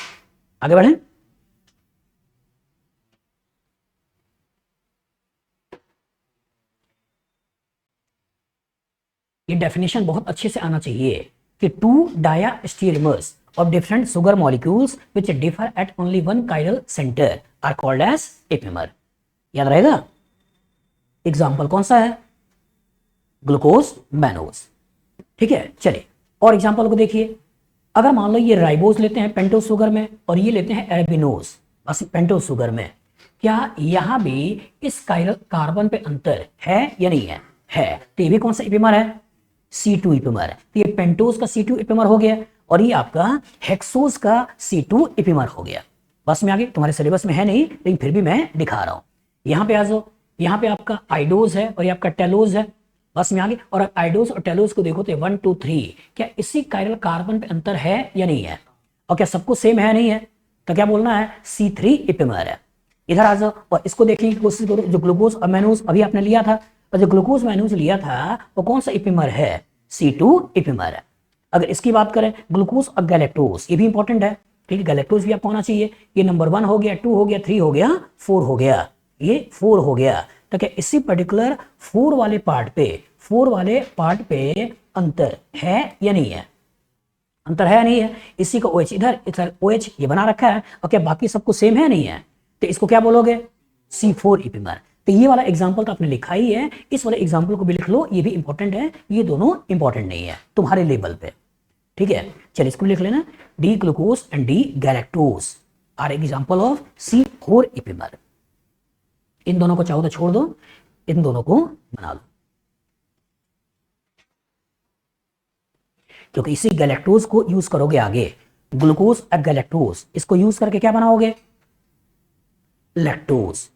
आगे बढ़े, ये डेफिनेशन बहुत अच्छे से आना चाहिए कि to डायास्टेरियोमर्स of different sugar molecules which differ at only one chiral center are called as epimer। याद रहेगा, एग्जाम्पल कौन सा है, ग्लूकोज मैनोज, ठीक है। चलिए और एग्जाम्पल को देखिए, अगर मान लो ये राइबोज लेते हैं पेंटोज शुगर में और ये लेते हैं एराबिनोज बस पेंटोज शुगर में, क्या यहां भी इस कायरल कार्बन पे अंतर है या नहीं है, है। तो ये भी कौन सा इपिमर है, C2 इपिमर है। तो ये पेंटोज का C2 इपिमर हो गया और ये आपका हेक्सोज का C2 इपिमर हो गया। बस में आगे, तुम्हारे सिलेबस में है नहीं लेकिन फिर भी मैं दिखा रहा हूं। यहां पे आ जाओ, यहां पे आपका आइडोज है और ये आपका टेलोज है, बस में आगे। और आइडोज और टेलोज को देखो तो 1 2 3, क्या इसी कायरल कार्बन पे अंतर है या नहीं है, और क्या सबको सेम है नहीं है, तो क्या बोलना है, C3 इपिमर है। इधर आ जाओ और इसको देखने की कोशिश करो, जो ग्लूकोज और मैनोज अभी आपने लिया था, और जो ग्लूकोज मैनोज लिया था वो कौन सा इपिमर है, C2 इपिमर है। अगर इसकी बात करें ग्लूकोज और गैलेक्टोज, ये भी इंपॉर्टेंट है, ठीक है। गैलेक्टोज भी आपको आना चाहिए, ये नंबर 1 हो गया, 2 हो गया, 3 हो गया, 4 हो गया, ये 4 हो गया। तो क्या इसी पर्टिकुलर 4 वाले पार्ट पे अंतर है या नहीं है, अंतर है या नहीं है। इसी को OH इधर OH ये बना रखा है, और क्या बाकी सबको सेम है नहीं है, तो इसको क्या बोलोगे, C4 इपिमर। तो ये वाला एग्जाम्पल तो आपने लिखा ही है, इस वाले एग्जाम्पल को भी लिख लो, ये भी इंपॉर्टेंट है, ये दोनों इंपॉर्टेंट नहीं है तुम्हारे लेवल पे, ठीक है। चलिए इसको लिख लेना, D glucose and D galactose are example of C4 epimer. इन दोनों को चाहो तो छोड़ दो, इन दोनों को बना लो, क्योंकि इसी गैलेक्टोज को यूज करोगे आगे, ग्लूकोज और गैलेक्टोज, इसको यूज करके क्या बनाओगे, लैक्टोज।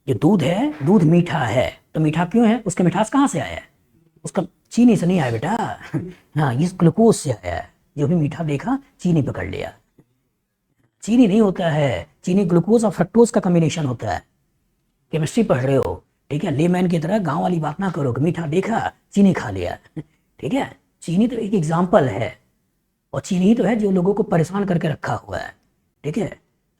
जो दूध है, दूध मीठा है, तो मीठा क्यों है, उसका मिठास कहां से आया है, उसका चीनी से नहीं आया बेटा, हाँ ये ग्लूकोज से आया है। जो भी मीठा देखा चीनी पकड़ लिया, चीनी नहीं होता है, चीनी ग्लूकोज और फ्रक्टोज का कॉम्बिनेशन होता है। केमिस्ट्री पढ़ रहे हो, ठीक है, लेमैन की तरह गांव वाली बात ना करो कि मीठा देखा चीनी खा लिया, ठीक है। चीनी तो एक एग्जाम्पल है, और चीनी ही तो है जो लोगों को परेशान करके रखा हुआ है, ठीक है।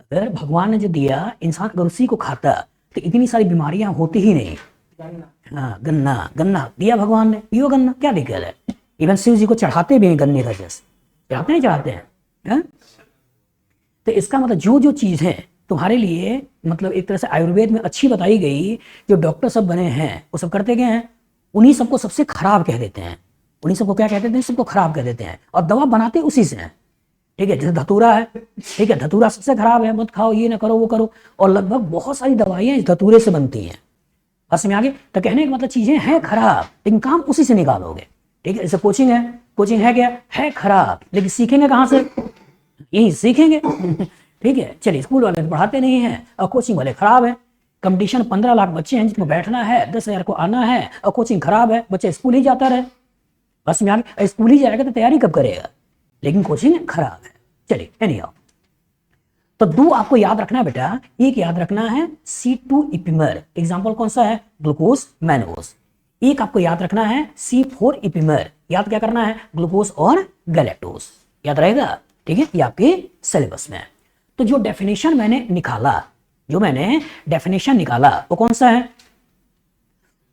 अगर भगवान ने जो दिया, इंसान अगर उसी को खाता तो इतनी सारी बीमारियां होती ही नहीं। हाँ, गन्ना दिया भगवान ने, पियो गन्ना, क्या दिक्कत है। इवन शिव जी को चढ़ाते भी हैं गन्ने का जस, चढ़ाते नहीं चढ़ाते हैं, है? तो इसका मतलब जो जो चीज़ है तुम्हारे लिए, मतलब एक तरह से आयुर्वेद में अच्छी बताई गई, जो डॉक्टर सब बने हैं वो सब करते गए हैं, उन्हीं सबको सबसे खराब कह देते हैं, उन्हीं सबको क्या कहते हैं, सबको खराब कह देते हैं, और दवा बनाते उसी से हैं, ठीक है। जैसे धतूरा है, ठीक है, धतूरा सबसे खराब है, मत खाओ, ये ना करो, वो करो, और लगभग बहुत सारी दवाइयाँ इस धतूरे से बनती हैं। बस में आगे, तो कहने का मतलब चीजें हैं खराब लेकिन काम उसी से निकालोगे, ठीक है। जैसे कोचिंग है क्या है खराब, लेकिन सीखेंगे कहाँ से, यही सीखेंगे, ठीक है। चलिए, स्कूल वाले पढ़ाते नहीं हैं और कोचिंग वाले खराब है। कंपटीशन 15 लाख बच्चे हैं जिसको बैठना है, 10,000 को आना है, और कोचिंग खराब है, बच्चे स्कूल ही जाता रहे। बस में आगे, स्कूल ही जाएगा तो तैयारी कब करेगा, लेकिन कोचिंग खराब है। चलिए एनी हाउ, तो दो आपको याद रखना है बेटा, एक याद रखना है C2 इपिमर, एग्जांपल कौन सा है, ग्लूकोज मैनोज। एक आपको याद रखना है C4 इपिमर, याद क्या करना है, ग्लूकोज और गैलेक्टोज, याद रहेगा, ठीक है, ये आपके सिलेबस में है। तो जो डेफिनेशन मैंने निकाला, वो कौन सा है,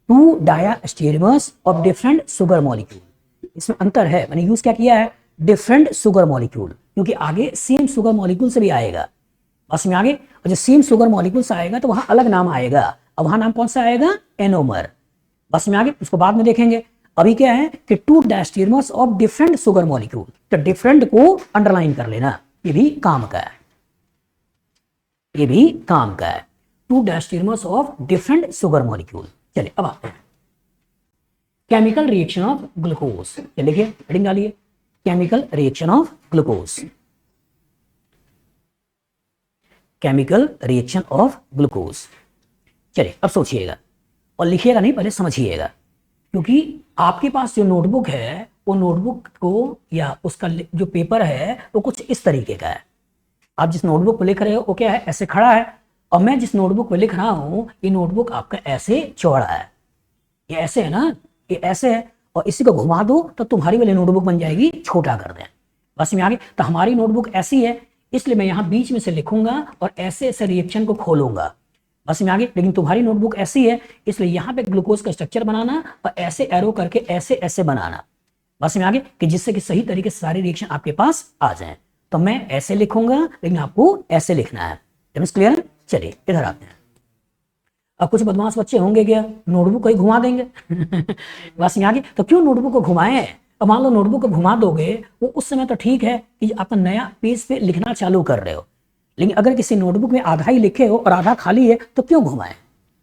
2 डायास्टेरियमर्स ऑफ डिफरेंट शुगर मॉलिक्यूल। इसमें अंतर है, मैंने यूज क्या किया है, डिफरेंट शुगर मॉलिक्यूल, क्योंकि आगे सेम शुगर मॉलिक्यूल से भी आएगा, बस में आगे, और जो सेम शुगर मॉलिक्यूल से आएगा तो वहां अलग नाम आएगा, और वहां नाम कौन सा आएगा, एनोमर, बस में आगे, उसको बाद में देखेंगे। अभी क्या है कि 2 डायस्टेरियमर्स ऑफ डिफरेंट शुगर मॉलिक्यूल, तो डिफरेंट को अंडरलाइन कर लेना, ये भी काम का है, 2 डायस्टेरियमर्स ऑफ डिफरेंट शुगर मॉलिक्यूल। चलिए अब आते हैं केमिकल रिएक्शन ऑफ ग्लूकोज, लिखिए, हेडिंग डालिए, chemical reaction of glucose, chemical reaction of glucose. चलिए अब सोचिएगा, और लिखिएगा नहीं, पहले समझिएगा, क्योंकि आपके पास जो नोटबुक है, वो नोटबुक को या उसका जो पेपर है वो कुछ इस तरीके का है। आप जिस नोटबुक पर लिख रहे हो वो क्या है, ऐसे खड़ा है, और मैं जिस नोटबुक पर लिख रहा हूं ये नोटबुक आपका ऐसे चौड़ा है, ये ऐसे है ना, ये ऐसे है, और इसी को घुमा दो तो तुम्हारी वाली नोटबुक बन जाएगी, छोटा कर दें, बस में आगे। तो हमारी नोटबुक ऐसी है, इसलिए मैं यहां बीच में से लिखूंगा और ऐसे ऐसे रिएक्शन को खोलूंगा, बस में आगे। लेकिन तुम्हारी नोटबुक ऐसी है, इसलिए यहां पे ग्लूकोज का स्ट्रक्चर बनाना और ऐसे एरो करके ऐसे ऐसे बनाना, बस में आगे, कि जिससे कि सही तरीके से सारे रिएक्शन आपके पास आ जाएं। तो मैं ऐसे लिखूंगा, लेकिन आपको ऐसे लिखना है, क्लियर। चलिए इधर आते हैं। अब कुछ बदमाश बच्चे होंगे क्या, नोटबुक को ही घुमा देंगे बस में आगे। तो क्यों नोटबुक को घुमाएं, अब मान लो नोटबुक को घुमा दोगे, वो उस समय तो ठीक है कि आप नया पेज पे लिखना चालू कर रहे हो, लेकिन अगर किसी नोटबुक में आधा ही लिखे हो और आधा खाली है तो क्यों घुमाएं,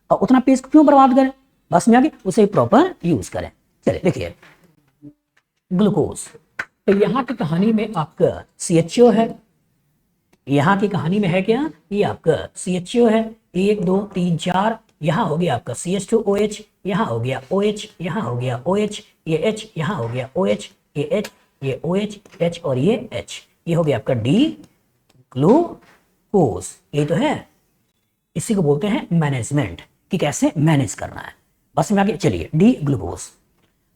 और उतना पेज क्यों बर्बाद करें, बस में आगे, उसे प्रॉपर यूज करें। चलिए देखिए, ग्लूकोज, तो यहाँ की कहानी में आपका CHO है, यहाँ की कहानी में है क्या, ये आपका CHO है, 1 2 3 4, यहाँ हो गया आपका CH2OH, यहाँ हो गया OH, यहाँ हो गया OH, ये H, यहाँ हो गया OH, ये H, ये OH, H और ये H, ये हो गया आपका D ग्लूकोज। ये तो है, इसी को बोलते हैं मैनेजमेंट, कि कैसे मैनेज करना है, बस में आगे। चलिए D ग्लूकोज,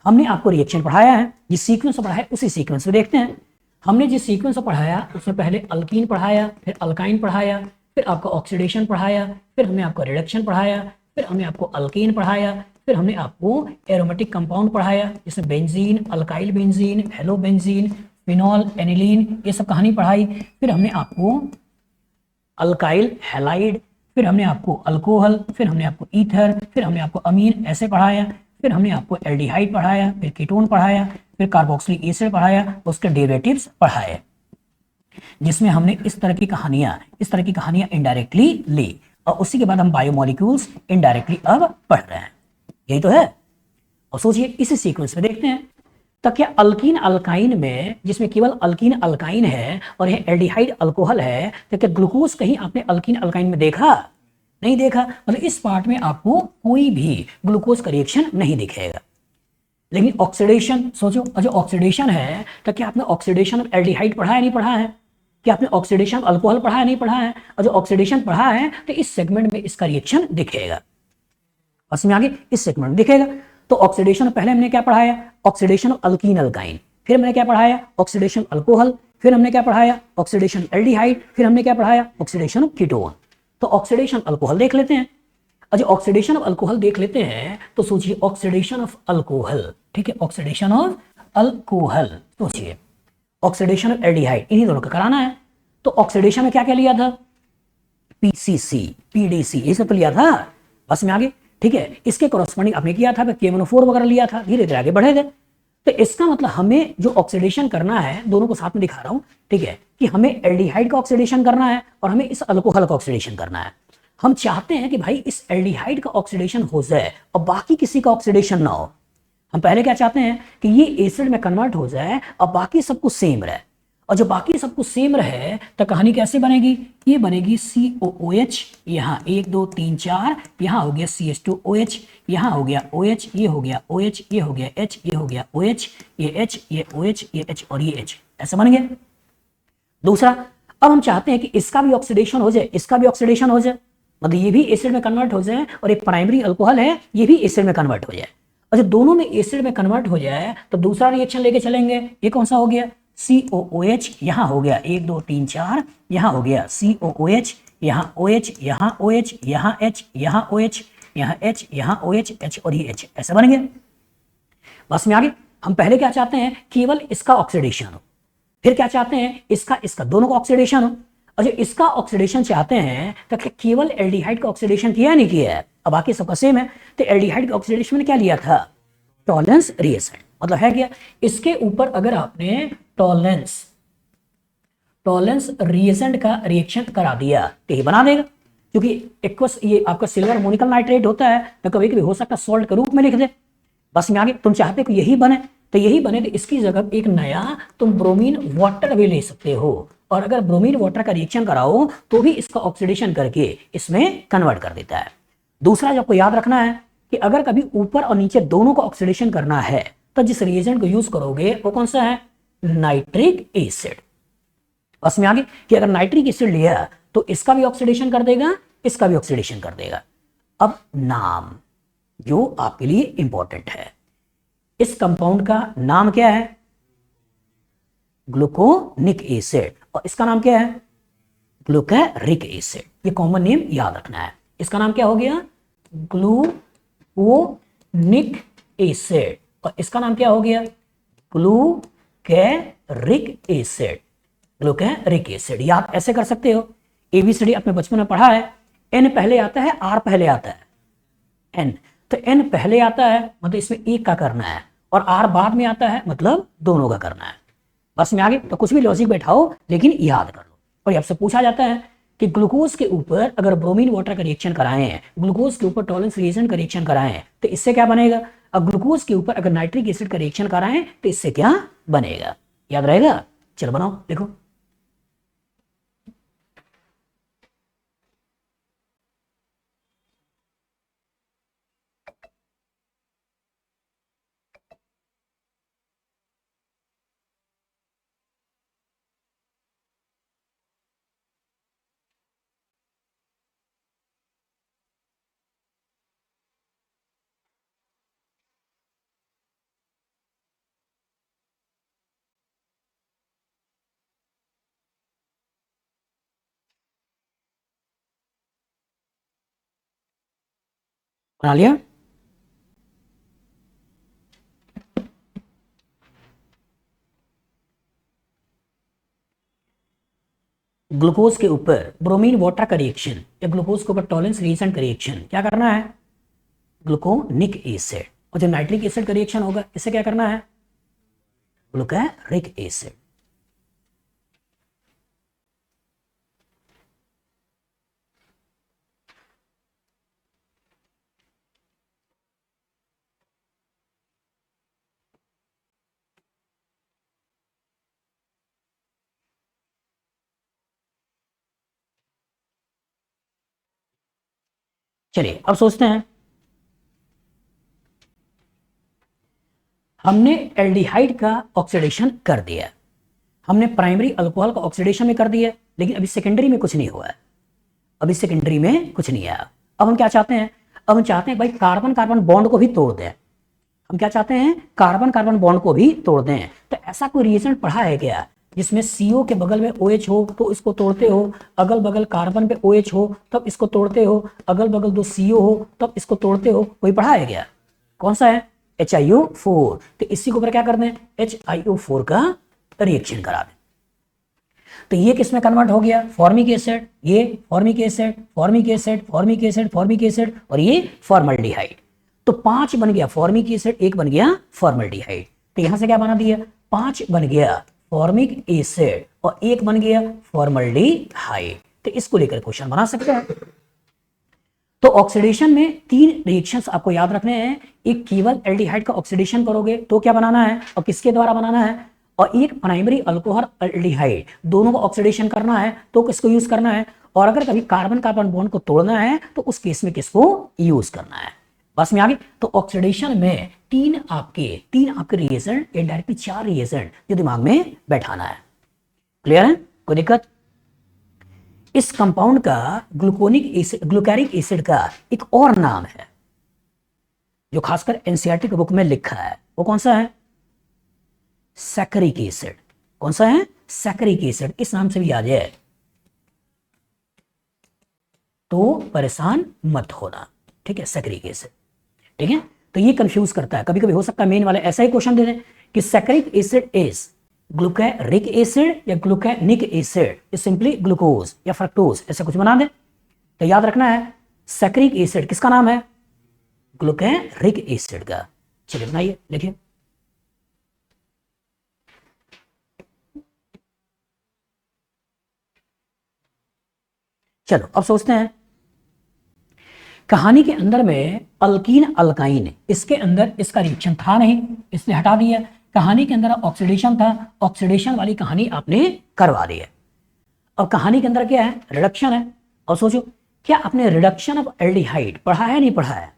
हमने आपको रिएक्शन पढ़ाया है, जिस सीक्वेंस से पढ़ाया उसी सीक्वेंस में देखते हैं। हमने जिस सीक्वेंस से पढ़ाया उसमें पहले अल्कीन पढ़ाया, फिर अल्काइन पढ़ाया, फिर आपका ऑक्सीडेशन पढ़ाया, फिर हमने आपको रिडक्शन पढ़ाया, फिर हमने आपको अल्कीन पढ़ाया, फिर हमने आपको एरोमेटिक कंपाउंड पढ़ाया, जिसमें benzene, alkyl benzene, hello benzene, phenol, aniline, ये सब कहानी पढ़ाई। फिर हमने आपको अल्काइल हैलाइड, फिर हमने आपको अल्कोहल, फिर हमने आपको ईथर, फिर हमने आपको अमीन, ऐसे पढ़ाया। फिर हमने आपको एल्डिहाइड पढ़ाया, फिर कीटोन पढ़ाया, फिर कार्बोक्सिलिक एसिड पढ़ाया, उसके डेरिवेटिव्स पढ़ाए, जिसमें हमने इस तरह की कहानियां इनडायरेक्टली ली, और उसी के बाद हम बायोमोलिक्यूल्स इनडायरेक्टली अब पढ़ रहे हैं, यही तो है। और सोचिए इसी सीक्वेंस में देखते हैं, तो क्या अल्कीन अल्काइन में, जिसमें केवल अल्कीन अल्काइन है और यह एल्डिहाइड अल्कोहल है, तो क्या ग्लूकोज कहीं आपने अल्कीन अल्काइन में देखा, नहीं देखा, मतलब इस पार्ट में आपको कोई भी ग्लूकोज का रिएक्शन नहीं दिखेगा। लेकिन ऑक्सीडेशन सोचो, और जो ऑक्सीडेशन है, तो क्या आपने ऑक्सीडेशन ऑफ एल्डिहाइड पढ़ा है, नहीं पढ़ा है, क्या आपने ऑक्सीडेशन ऑफ अल्कोहल पढ़ा है, नहीं पढ़ा है, और जो ऑक्सीडेशन पढ़ा है तो इस सेगमेंट में इसका रिएक्शन दिखेगा, उसमें आगे इस सेगमेंट में दिखेगा। तो ऑक्सीडेशन पहले हमने क्या पढ़ाया, ऑक्सीडेशन ऑफ अल्कीन अल्काइन, फिर हमने क्या पढ़ाया, ऑक्सीडेशन अल्कोहल, फिर हमने क्या पढ़ाया, ऑक्सीडेशन एल्डिहाइड, फिर हमने क्या पढ़ाया, ऑक्सीडेशन ऑफ कीटोन। तो ऑक्सीडेशन अल्कोहल देख लेते हैं, और जो ऑक्सीडेशन ऑफ अल्कोहल देख लेते हैं, तो सोचिए ऑक्सीडेशन ऑफ अल्कोहल, ठीक है, ऑक्सीडेशन ऑफ अल्कोहल, सोचिए ऑक्सीडेशन ऑफ एल्डिहाइड, इन्हीं दोनों का कराना है। तो ऑक्सीडेशन में क्या क्या लिया था, PCC, PDC, ये सब तो लिया था, बस में आगे, ठीक है। इसके कॉरस्पॉन्डिंग आपने किया था, KMNO4 वगैरह लिया था, धीरे धीरे आगे बढ़े गए। तो इसका मतलब हमें जो ऑक्सीडेशन करना है, दोनों को साथ में दिखा रहा हूं, ठीक है, कि हमें एल्डिहाइड का ऑक्सीडेशन करना है और हमें इस अल्कोहल का ऑक्सीडेशन करना है। हम चाहते हैं कि भाई इस एल्डिहाइड का ऑक्सीडेशन हो जाए और बाकी किसी का ऑक्सीडेशन ना हो। हम पहले क्या चाहते हैं कि ये एसिड में कन्वर्ट हो जाए और बाकी सब कुछ सेम रहे, और जो बाकी सब कुछ सेम रहे तो कहानी कैसे बनेगी, ये बनेगी COOH, यहाँ 1 2 3 4, यहाँ हो गया CH2OH, यहाँ हो गया OH, ये हो गया OH, ये हो गया H, ये हो गया OH, ये H, ये OH, ये H और ये H, ऐसा बन गया। दूसरा, अब हम चाहते हैं कि इसका भी ऑक्सीडेशन हो जाए, इसका भी ऑक्सीडेशन हो जाए, मतलब ये भी एसिड में कन्वर्ट हो जाए और एक प्राइमरी अल्कोहल है ये भी एसिड में कन्वर्ट हो जाए। और जब दोनों में एसिड में कन्वर्ट हो जाए तो दूसरा रिएक्शन लेके चलेंगे। ये कौन सा हो गया? COOH, यहाँ हो गया 1 2 3 4, यहाँ हो गया COOH, यहाँ OH, यहाँ OH, यहाँ H, यहाँ OH, यहाँ H, यहाँ OH, H और ये H, ऐसा बन गया। बस में आगे हम पहले क्या चाहते हैं? केवल इसका ऑक्सीडेशन हो। फिर क्या चाहते हैं? इसका दोनों का ऑक्सीडेशन हो। और जो इसका ऑक्सीडेशन चाहते हैं तो केवल एल्डिहाइड का ऑक्सीडेशन किया नहीं किया है, अब बाकी सबका सेम है। तो एल्डिहाइड का ऑक्सीडेशन में क्या लिया था? टॉलरेंस रिएजेंट, मतलब है क्या, इसके ऊपर अगर आपने टॉलरेंस रिएजेंट का रिएक्शन करा दिया तो ये बना देगा, क्योंकि एक्वस ये आपका सिल्वर अमोनिकल नाइट्रेट होता है, तो कभी कभी हो सकता है सॉल्ट के रूप में लिख दे। बस में आगे तुम चाहते हो यही बने, तो यही बने तो इसकी जगह एक नया तुम ब्रोमीन वाटर भी ले सकते हो, और अगर ब्रोमीन वाटर का रिएक्शन कराओ तो भी इसका ऑक्सीडेशन करके इसमें कन्वर्ट कर देता है। दूसरा जो आपको याद रखना है कि अगर कभी ऊपर और नीचे दोनों का ऑक्सीडेशन करना है तो जिस रिएजेंट को यूज करोगे वो कौन सा है? Nitric acid. बस में आगे कि अगर नाइट्रिक एसिड लिया तो इसका भी ऑक्सीडेशन कर देगा, इसका भी ऑक्सीडेशन कर देगा। अब नाम जो आपके लिए इंपॉर्टेंट है, इस कंपाउंड का नाम क्या है? Gluconic acid. और इसका नाम क्या है? ग्लूकारिक एसिड। ये कॉमन नेम याद रखना है। इसका नाम क्या हो गया? Gluconic acid. और इसका नाम क्या हो गया? ग्लूकारिक एसिड। ग्लूकारिक एसिड याद ऐसे कर सकते हो। ABCD अपने बचपन में पढ़ा है, N पहले आता है, R पहले आता है, N तो N पहले आता है मतलब इसमें एक का करना है, और R बाद में आता है मतलब दोनों का करना है। बस में आगे तो कुछ भी लॉजिक बैठाओ लेकिन याद कर लो। और आपसे पूछा जाता है कि ग्लूकोज के ऊपर अगर ब्रोमीन वाटर का रिएक्शन कराएं, ग्लूकोज के ऊपर टॉलरेंस रिएजेंट का रिएक्शन कराएं तो इससे क्या बनेगा? अब ग्लूकोज के ऊपर अगर नाइट्रिक एसिड का रिएक्शन कराएं तो इससे क्या बनेगा? याद रहेगा? चलो बनाओ, देखो। बना लिया? ग्लूकोज के ऊपर ब्रोमीन वाटर का रिएक्शन या ग्लूकोज के ऊपर टॉलरेंस रिएजेंट का रिएक्शन क्या करना है? Gluconic acid. और जो नाइट्रिक एसिड का रिएक्शन होगा इससे क्या करना है? ग्लूकारिक एसिड। चलिए अब सोचते हैं, हमने एल्डिहाइड का ऑक्सीडेशन कर दिया, हमने प्राइमरी अल्कोहल का ऑक्सीडेशन में कर दिया, लेकिन अभी सेकेंडरी में कुछ नहीं हुआ है, अभी सेकेंडरी में कुछ नहीं आया। अब हम क्या चाहते हैं? अब हम चाहते हैं भाई कार्बन कार्बन बॉन्ड को भी तोड़ दें। हम क्या चाहते हैं? कार्बन कार्बन बॉन्ड को भी तोड़ दें। तो ऐसा कोई रिएजेंट पढ़ा है क्या जिसमें CO के बगल में OH हो तो इसको तोड़ते हो, अगल बगल कार्बन पे OH हो तब इसको तोड़ते हो, अगल बगल 2 CO हो तब इसको तोड़ते हो? कोई पढ़ा है क्या? कौन सा है? HiO4। तो इसी के ऊपर क्या कर दें? HiO4 का रिएक्शन करा दें। तो ये किस में कन्वर्ट हो गया? फॉर्मिक एसिड, ये formic acid, formic acid, formic acid, formic acid, और ये फॉर्मल्डिहाइड। तो 5 बन गया फॉर्मिक एसिड, 1 बन गया फॉर्मल्डिहाइड। तो यहां से क्या बना दिया? 5 बन गया फॉर्मिक एसिड और 1 बन गया फॉर्मल्डिहाइड। तो इसको लेकर क्वेश्चन बना सकते हैं। तो ऑक्सीडेशन में 3 रिएक्शंस आपको याद रखने हैं। एक केवल एल्डिहाइड का ऑक्सीडेशन करोगे तो क्या बनाना है और किसके द्वारा बनाना है, और एक प्राइमरी अल्कोहल एल्डिहाइड, दोनों को ऑक्सीडेशन करना है तो किसको यूज करना है, और अगर कभी कार्बन कार्बन बॉन्ड को तोड़ना है तो उस केस में किसको यूज करना है। बस में आगे तो ऑक्सीडेशन में 3 आपके रिएजेंट या डायरेक्टली 4 रिएजेंट जो दिमाग में बैठाना है। क्लियर है? कोई दिक्कत? इस कंपाउंड का ग्लूकारिक एसिड का एक और नाम है जो खासकर एनसीईआरटी के बुक में लिखा है, वो कौन सा है? सैकरिक एसिड। कौन सा है? सैकरिक एसिड। इस नाम से भी आ जाए तो परेशान मत होना, ठीक है? सैकरिक एसिड, ठीक है? तो ये कंफ्यूज करता है, कभी कभी हो सकता है मेन वाले ऐसा ही क्वेश्चन दे दें कि सैकरिक एसिड इज ग्लूकारिक एसिड या ग्लूकानिक एसिड इज सिंपली ग्लूकोज या फ्रक्टोज, ऐसा कुछ बना दे। तो याद रखना है सैकरिक एसिड किसका नाम है? ग्लूकारिक एसिड का। चलिए बनाइए, लिखिए। चलो अब सोचते हैं, कहानी के अंदर में अल्कीन अल्काइन, इसके अंदर इसका रिएक्शन था नहीं, इसलिए हटा दिया। कहानी के अंदर ऑक्सीडेशन था, ऑक्सीडेशन वाली कहानी आपने करवा दी है। अब कहानी के अंदर क्या है? रिडक्शन है। और सोचो, क्या आपने रिडक्शन ऑफ एल्डिहाइड पढ़ा है? नहीं पढ़ा है?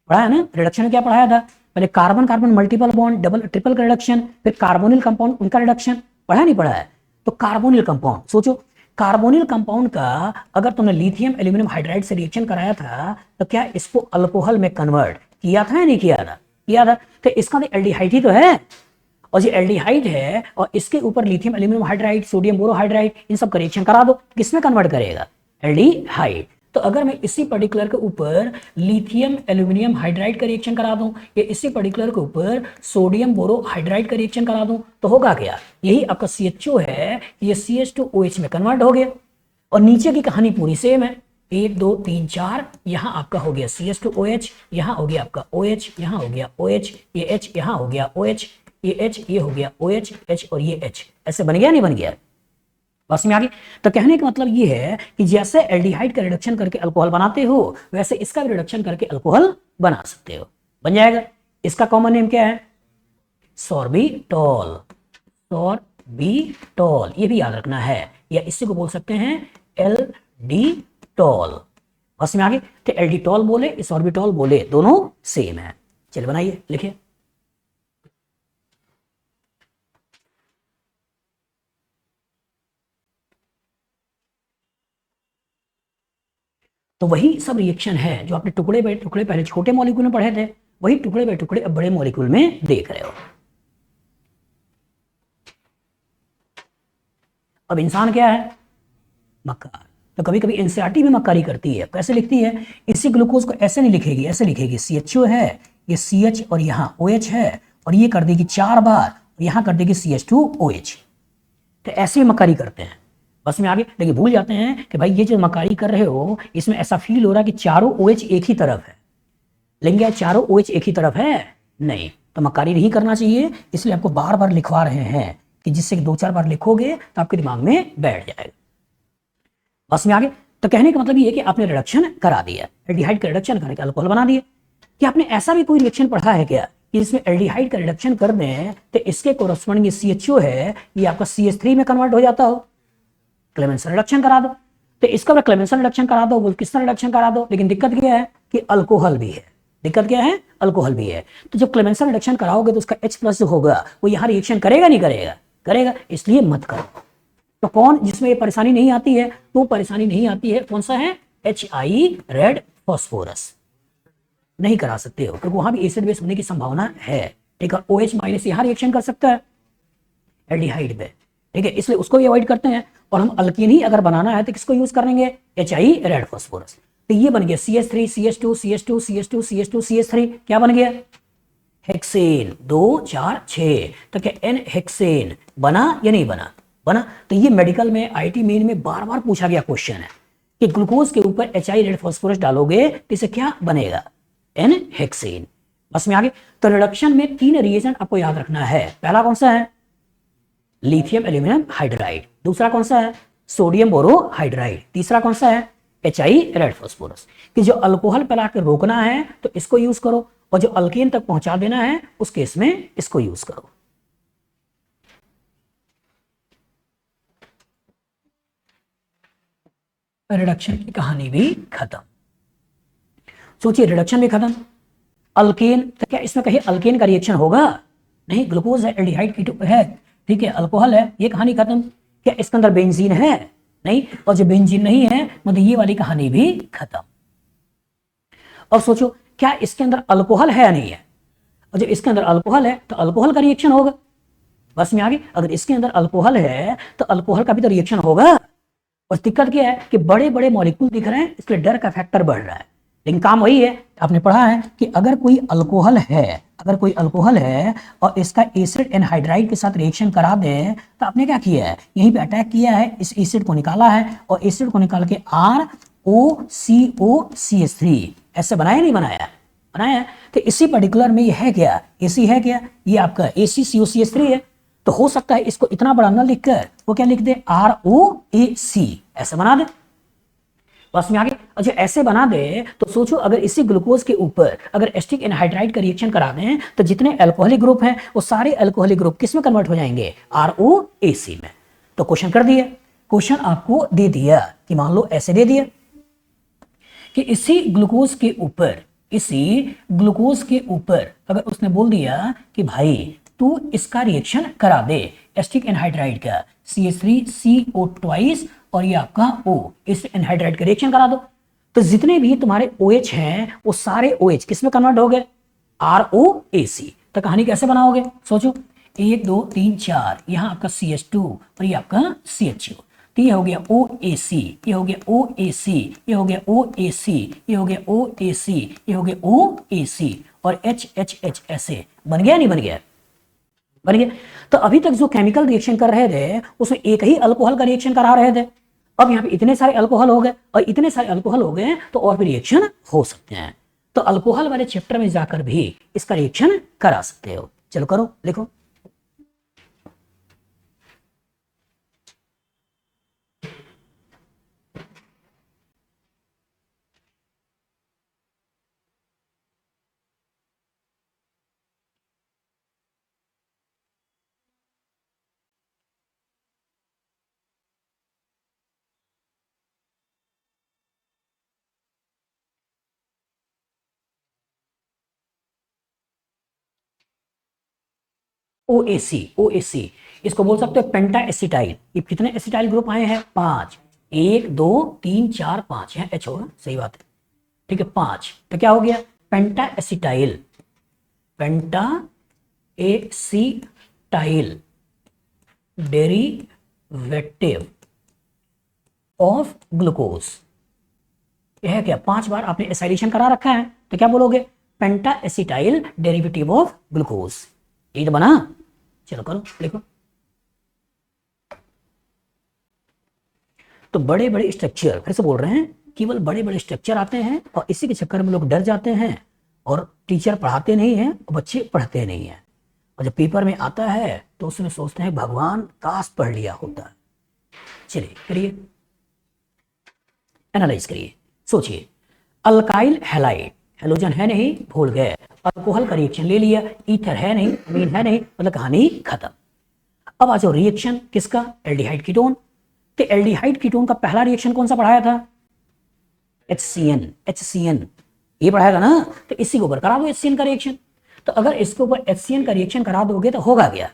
पढ़ा है ना? रिडक्शन में क्या पढ़ाया था? पहले carbon carbon multiple bond, double triple का रिडक्शन, फिर कार्बोनिल कंपाउंड उनका रिडक्शन, पढ़ा नहीं पढ़ा है? तो कार्बोनिल कंपाउंड सोचो, कार्बोनिल कंपाउंड का अगर तुमने लिथियम एल्यूमिनियम हाइड्राइड से रिएक्शन कराया था तो क्या इसको अल्कोहल में कन्वर्ट किया था या नहीं किया था? किया था। तो इसका तो एल्डिहाइड ही तो है, और ये एल्डिहाइड है और इसके ऊपर lithium aluminium hydride, sodium borohydride, इन सब का रिएक्शन करा दो, किसमें कन्वर्ट करेगा? एल्डिहाइड। तो अगर मैं इसी पर्टिकुलर के ऊपर लिथियम एल्यूमिनियम हाइड्राइड का रिएक्शन करा दूं या इसी पर्टिकुलर के ऊपर सोडियम बोरोहाइड्राइड का रिएक्शन करा दूं तो होगा क्या? यही आपका CHO है, ये CH2OH में कन्वर्ट हो गया। और नीचे की कहानी पूरी सेम है, 1 2 3 4, यहाँ आपका हो गया CH2OH, यहाँ हो गया आपका OH, यहाँ हो गया OH, ये H, यहाँ हो गया OH, ये H, ये हो गया OH, H और ये H, ऐसे बन गया नहीं बन गया? बस में आ गई। तो कहने का मतलब ये है कि जैसे एल्डिहाइड का रिडक्शन करके अल्कोहल बनाते हो वैसे इसका भी रिडक्शन करके अल्कोहल बना सकते हो, बन जाएगा। इसका कॉमन नेम क्या है? सॉर्बिटॉल। सॉर्बिटॉल ये भी याद रखना है, या इसी को बोल सकते हैं एल्डिटॉल। बस में आ गई। तो एल्डिटॉल बोले सॉर्बिटॉल बोले दोनों सेम है। चलिए बनाइए, लिखिए। तो वही सब रिएक्शन है जो आपने टुकड़े बाय टुकड़े पहले छोटे मॉलिक्यूल में पढ़े थे, वही टुकड़े बाय टुकड़े अब बड़े मॉलिक्यूल में देख रहे हो। अब इंसान क्या है? मक्कार। तो कभी कभी एनसीईआरटी भी मक्कारी करती है। कैसे लिखती है? इसी ग्लूकोज को ऐसे नहीं लिखेगी, ऐसे लिखेगी CHO है, ये CH और यहाँ OH है, और ये कर देगी 4 बार, और यहाँ कर देगी CH2OH। तो ऐसे मक्कारी करते हैं, बस में आगे। लेकिन भूल जाते हैं कि भाई ये जो मक्कारी कर रहे हो इसमें ऐसा फील हो रहा है कि चारों OH एक ही तरफ है, लेकिन क्या चारों OH एक ही तरफ है? नहीं। तो मक्कारी नहीं करना चाहिए, इसलिए आपको बार बार लिखवा रहे हैं कि जिससे 2-4 बार लिखोगे तो आपके दिमाग में बैठ जाएगा। बस में आगे। तो कहने का मतलब ये है कि आपने रिडक्शन करा दिया, एल्डिहाइड का रिडक्शन करके अल्कोहल बना दिया। कि आपने ऐसा भी कोई रिएक्शन पढ़ा है क्या कि इसमें एल्डिहाइड का रिडक्शन कर दें तो इसके कोरस्पॉन्डिंग CHO है ये आपका CH3 में कन्वर्ट हो जाता हो? क्लेमेंसन रिडक्शन करा दो। तो इसका क्लेमेंसन रिडक्शन करा दो, वोल्किंसन रिडक्शन करा दो, लेकिन दिक्कत क्या है कि अल्कोहल भी है। दिक्कत क्या है? अल्कोहल भी है। तो जब क्लेमेंसन रिडक्शन कराओगे तो उसका H+ जो होगा वो यहाँ रिएक्शन करेगा नहीं करेगा? करेगा, इसलिए मत करो। तो कौन जिसमें ये परेशानी नहीं आती है? तो परेशानी नहीं आती है कौन सा है? HI red phosphorus. नहीं करा सकते हो क्योंकि वहां भी एसिड बेस होने की संभावना है। ठीक है, OH- यहाँ रिएक्शन कर सकता है एल्डिहाइड पे, ठीक है, इसलिए उसको भी अवॉइड करते हैं। और हम अल्कीन ही अगर बनाना है तो किसको यूज करेंगे? HI red phosphorus. तो ये बन गया CH3 CH2 CH2 CH2 CH2 CH3, क्या बन गया? हेक्सेन। 2 4 6। तो क्या N हेक्सेन बना या नहीं बना? बना। तो ये मेडिकल में IT मेन में बार बार पूछा गया क्वेश्चन है कि ग्लूकोज के ऊपर HI रेड फॉस्फोरस डालोगे तो इसे क्या बनेगा? N hexane. बस में आगे। तो रिडक्शन में 3 रिएजेंट आपको याद रखना है। पहला कौन सा है? Lithium aluminium hydride. दूसरा कौन सा है? Sodium borohydride. तीसरा कौन सा है? HI red phosphorus. कि जो अल्कोहल पे लाकर रोकना है तो इसको यूज करो, और जो अल्कीन तक पहुंचा देना है उस केस में इसको यूज करो। रिडक्शन की कहानी भी खत्म। सोचिए, रिडक्शन भी खत्म। अल्केन, तो क्या इसमें कहीं अल्केन का रिएक्शन होगा? नहीं, ग्लूकोज है, एल्डिहाइड कीटो है, ठीक है, अल्कोहल है, ये कहानी खत्म। क्या इसके अंदर बेंजीन है? नहीं। और जो बेंजीन नहीं है मतलब ये वाली कहानी भी खत्म। अब सोचो क्या इसके अंदर अल्कोहल है या नहीं है? और जब इसके अंदर अल्कोहल है तो अल्कोहल का रिएक्शन होगा। बस में आगे, अगर इसके अंदर अल्कोहल है तो अल्कोहल का भी तो रिएक्शन होगा। और दिक्कत क्या है कि बड़े बड़े मॉलिक्यूल दिख रहे हैं, इसलिए डर का फैक्टर बढ़ रहा है। लेकिन काम वही है, आपने पढ़ा है कि अगर कोई अल्कोहल है और इसका एसिड एनहाइड्राइड के साथ रिएक्शन करा दे तो आपने क्या किया है, यहीं पे अटैक किया है, इस एसिड को निकाला है और एसिड को निकाल के ROCOCH3 ऐसे बनाया नहीं बनाया? बनाया। तो इसी पर्टिकुलर में ये है क्या, AC है क्या, ये आपका ACCOCH3 है। तो हो सकता है इसको इतना बड़ा न लिखकर वो क्या लिख दे, ROAC ऐसे बना दे। बस में आगे। अच्छा ऐसे बना दे तो सोचो अगर इसी ग्लूकोज के ऊपर अगर एसिटिक एनहाइड्राइड का रिएक्शन करा दें तो जितने अल्कोहलिक ग्रुप हैं वो सारे अल्कोहलिक ग्रुप किस में कन्वर्ट हो जाएंगे, ROAC में। तो क्वेश्चन कर दिया, क्वेश्चन आपको दे दिया कि मान लो ऐसे दे दिया कि इसी ग्लूकोज के ऊपर अगर उसने बोल दिया कि भाई तू इसका रिएक्शन करा दे, एसिटिक एनहाइड्राइड का CH3CO ट्वाइस और ये आपका O, इस एनहाइड्राइड का रिएक्शन करा दो, तो जितने भी तुम्हारे OH हैं वो सारे OH किस में कन्वर्ट हो गए, ROAC। तो कहानी कैसे बनाओगे, सोचो 1 2 3 4, यहाँ आपका CH2 और ये आपका CHO, तो ये हो गया OAC, ये हो गया OAC, ये हो गया OAC, ये हो गया OAC, ये हो गया OAC और HHH ऐसे बन गया नहीं बन गया, बन गया। तो अभी तक जो केमिकल रिएक्शन कर रहे थे उसमें एक ही अल्कोहल का रिएक्शन करा रहे थे, अब यहाँ पे इतने सारे अल्कोहल हो गए और इतने सारे अल्कोहल हो गए तो और भी रिएक्शन हो सकते हैं। तो अल्कोहल वाले चैप्टर में जाकर भी इसका रिएक्शन करा सकते हो। चलो करो, लिखो। OAC इसको बोल सकते हो पेंटा एसिटाइल। ये कितने एसिटाइल ग्रुप आए हैं, 5, 1 2 3 4 5, यहाँ H होगा, सही बात है, ठीक है 5। तो क्या हो गया, penta acetyl, penta acetyl derivative of glucose. यह है क्या, 5 बार आपने एसाइलेशन करा रखा है तो क्या बोलोगे, पेंटा एसिटाइल डेरिवेटिव ऑफ ग्लूकोज। ये तो बना। चलो करो, लिखो। तो बड़े बड़े स्ट्रक्चर, फिर से बोल रहे हैं, केवल बड़े बड़े स्ट्रक्चर आते हैं और इसी के चक्कर में लोग डर जाते हैं और टीचर पढ़ाते नहीं हैं और बच्चे पढ़ते नहीं हैं, और जब पेपर में आता है तो उसमें सोचते हैं भगवान काश पढ़ लिया होता। चलिए करिए, एनालाइज करिए, सोचिए। अल्काइल हैलाइड, हेलोजन है नहीं, भूल गए, अल्कोहल का रिएक्शन ले लिया, ईथर है नहीं, अमीन है नहीं, मतलब कहानी खत्म। अब आ जाओ रिएक्शन किसका, एल्डिहाइड कीटोन। तो एल्डिहाइड कीटोन का पहला रिएक्शन कौन सा पढ़ाया था, HCN ये पढ़ाया था ना, तो इसी के ऊपर करा दो HCN का रिएक्शन। तो अगर इसके ऊपर HCN का रिएक्शन करा दोगे तो होगा क्या,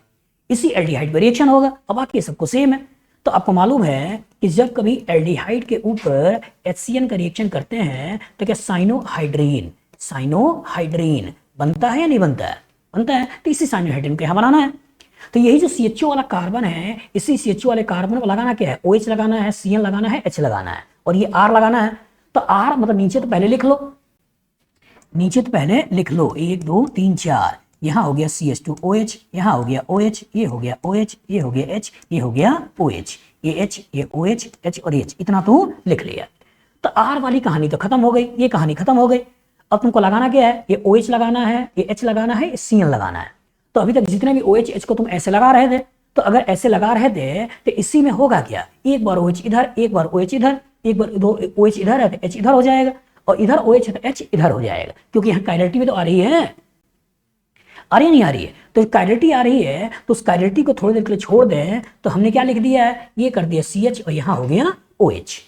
इसी एल्डिहाइड पर रिएक्शन होगा, और बाकी सबको सेम है। तो आपको मालूम है कि जब कभी एल्डिहाइड के ऊपर HCN का रिएक्शन करते हैं तो क्या साइनोहाइड्रीन बनता है या नहीं बनता है, बनता है। तो इसी साइनोहाइड्रीन को यहाँ बनाना है। तो यही जो CHO वाला कार्बन है, इसी CHO वाले कार्बन को लगाना क्या है, OH लगाना है, CN लगाना है, H लगाना है और ये R लगाना है। तो R मतलब नीचे तो पहले लिख लो, नीचे तो पहले लिख लो 1 2 3 4, यहाँ हो गया CH2OH, यहाँ हो गया OH, ये हो गया OH, ये हो गया H, ये हो गया OH, ये H, ये OH, H और H, इतना तो लिख लिया। तो R वाली कहानी तो खत्म हो गई, ये कहानी खत्म हो गई। अब तुमको लगाना क्या है, ये OH लगाना है, ये H लगाना है, ये CN लगाना है। तो अभी तक जितने भी OH H को तुम ऐसे लगा रहे थे, तो अगर ऐसे लगा रहे थे तो इसी में होगा क्या, एक बार OH इधर, एक बार OH इधर, एक बार OH इधर है तो H इधर हो जाएगा, और इधर OH है तो H इधर हो जाएगा, क्योंकि यहाँ काइरलिटी में तो आ रही है, आ रही नहीं आ रही है। तो काइरलिटी आ रही है तो उस काइरलिटी को थोड़ी देर के लिए छोड़ दें तो हमने क्या लिख दिया है, ये कर दिया CH और यहाँ हो गया OH,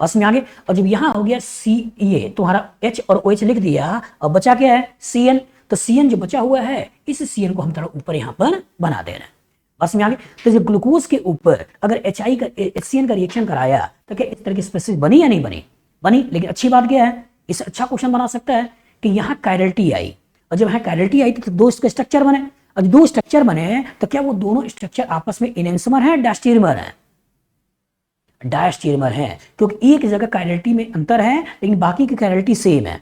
बस में आगे। और जब यहाँ हो गया ये तुम्हारा H और OH लिख दिया, अब बचा क्या है CN। तो CN जो बचा हुआ है इस CN को हम थोड़ा ऊपर यहाँ पर बना दे रहे हैं, बस में आगे। तो जब ग्लूकोज के ऊपर अगर HI का HCN का रिएक्शन कराया तो क्या इस तरह की स्पेसिस बनी या नहीं बनी? बनी। लेकिन अच्छी बात क्या है, इससे अच्छा क्वेश्चन बना सकता है कि यहाँ कायरल्टी आई, और जब यहाँ कायरल्टी आई तो दो इसके स्ट्रक्चर बने, और दो स्ट्रक्चर बने तो क्या वो दोनों स्ट्रक्चर आपस में इनेंसमर है, डायस्टेरियोमर है? डायस्टेरियोमर है, क्योंकि एक जगह कायरल्टी में अंतर है लेकिन बाकी की कायरल्टी सेम है।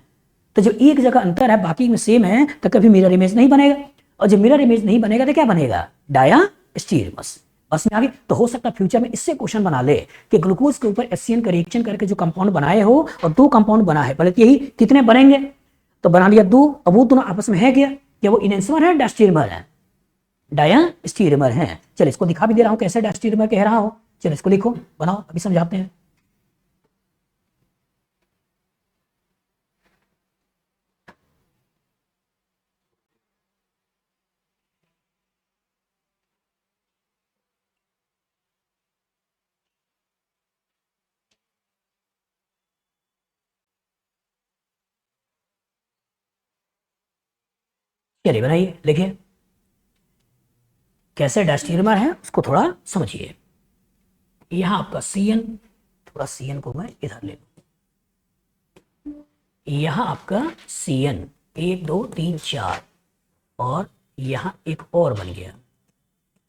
तो जब एक जगह अंतर है बाकी में सेम है तो कभी मिरर इमेज नहीं बनेगा, और जब मिरर इमेज नहीं बनेगा तो क्या बनेगा? डायस्टेरियोमस। बस में आगे। तो हो सकता है फ्यूचर में इससे क्वेश्चन बना ले कि ग्लूकोज के ऊपर HCN का रिएक्शन करके जो कंपाउंड बनाए हो, और दो कंपाउंड बना है, पहले यही कितने बनेंगे? तो बना लिया दो, अब वो दोनों आपस में है क्या वो इनेंसमर है, डायस्टेरियोमर है? डायस्टेरियोमर है। चल इसको दिखा भी दे रहा हूं कैसे डायस्टेरियोमर कह रहा हूं। चलो इसको लिखो, बनाओ, अभी समझाते हैं। चलिए बनाइए, लिखिए कैसे डायस्टेरियोमर है उसको थोड़ा समझिए। यहां आपका CN, थोड़ा CN को मैं इधर ले लूं, यहां आपका CN 1 2 3 4, और यहां एक और बन गया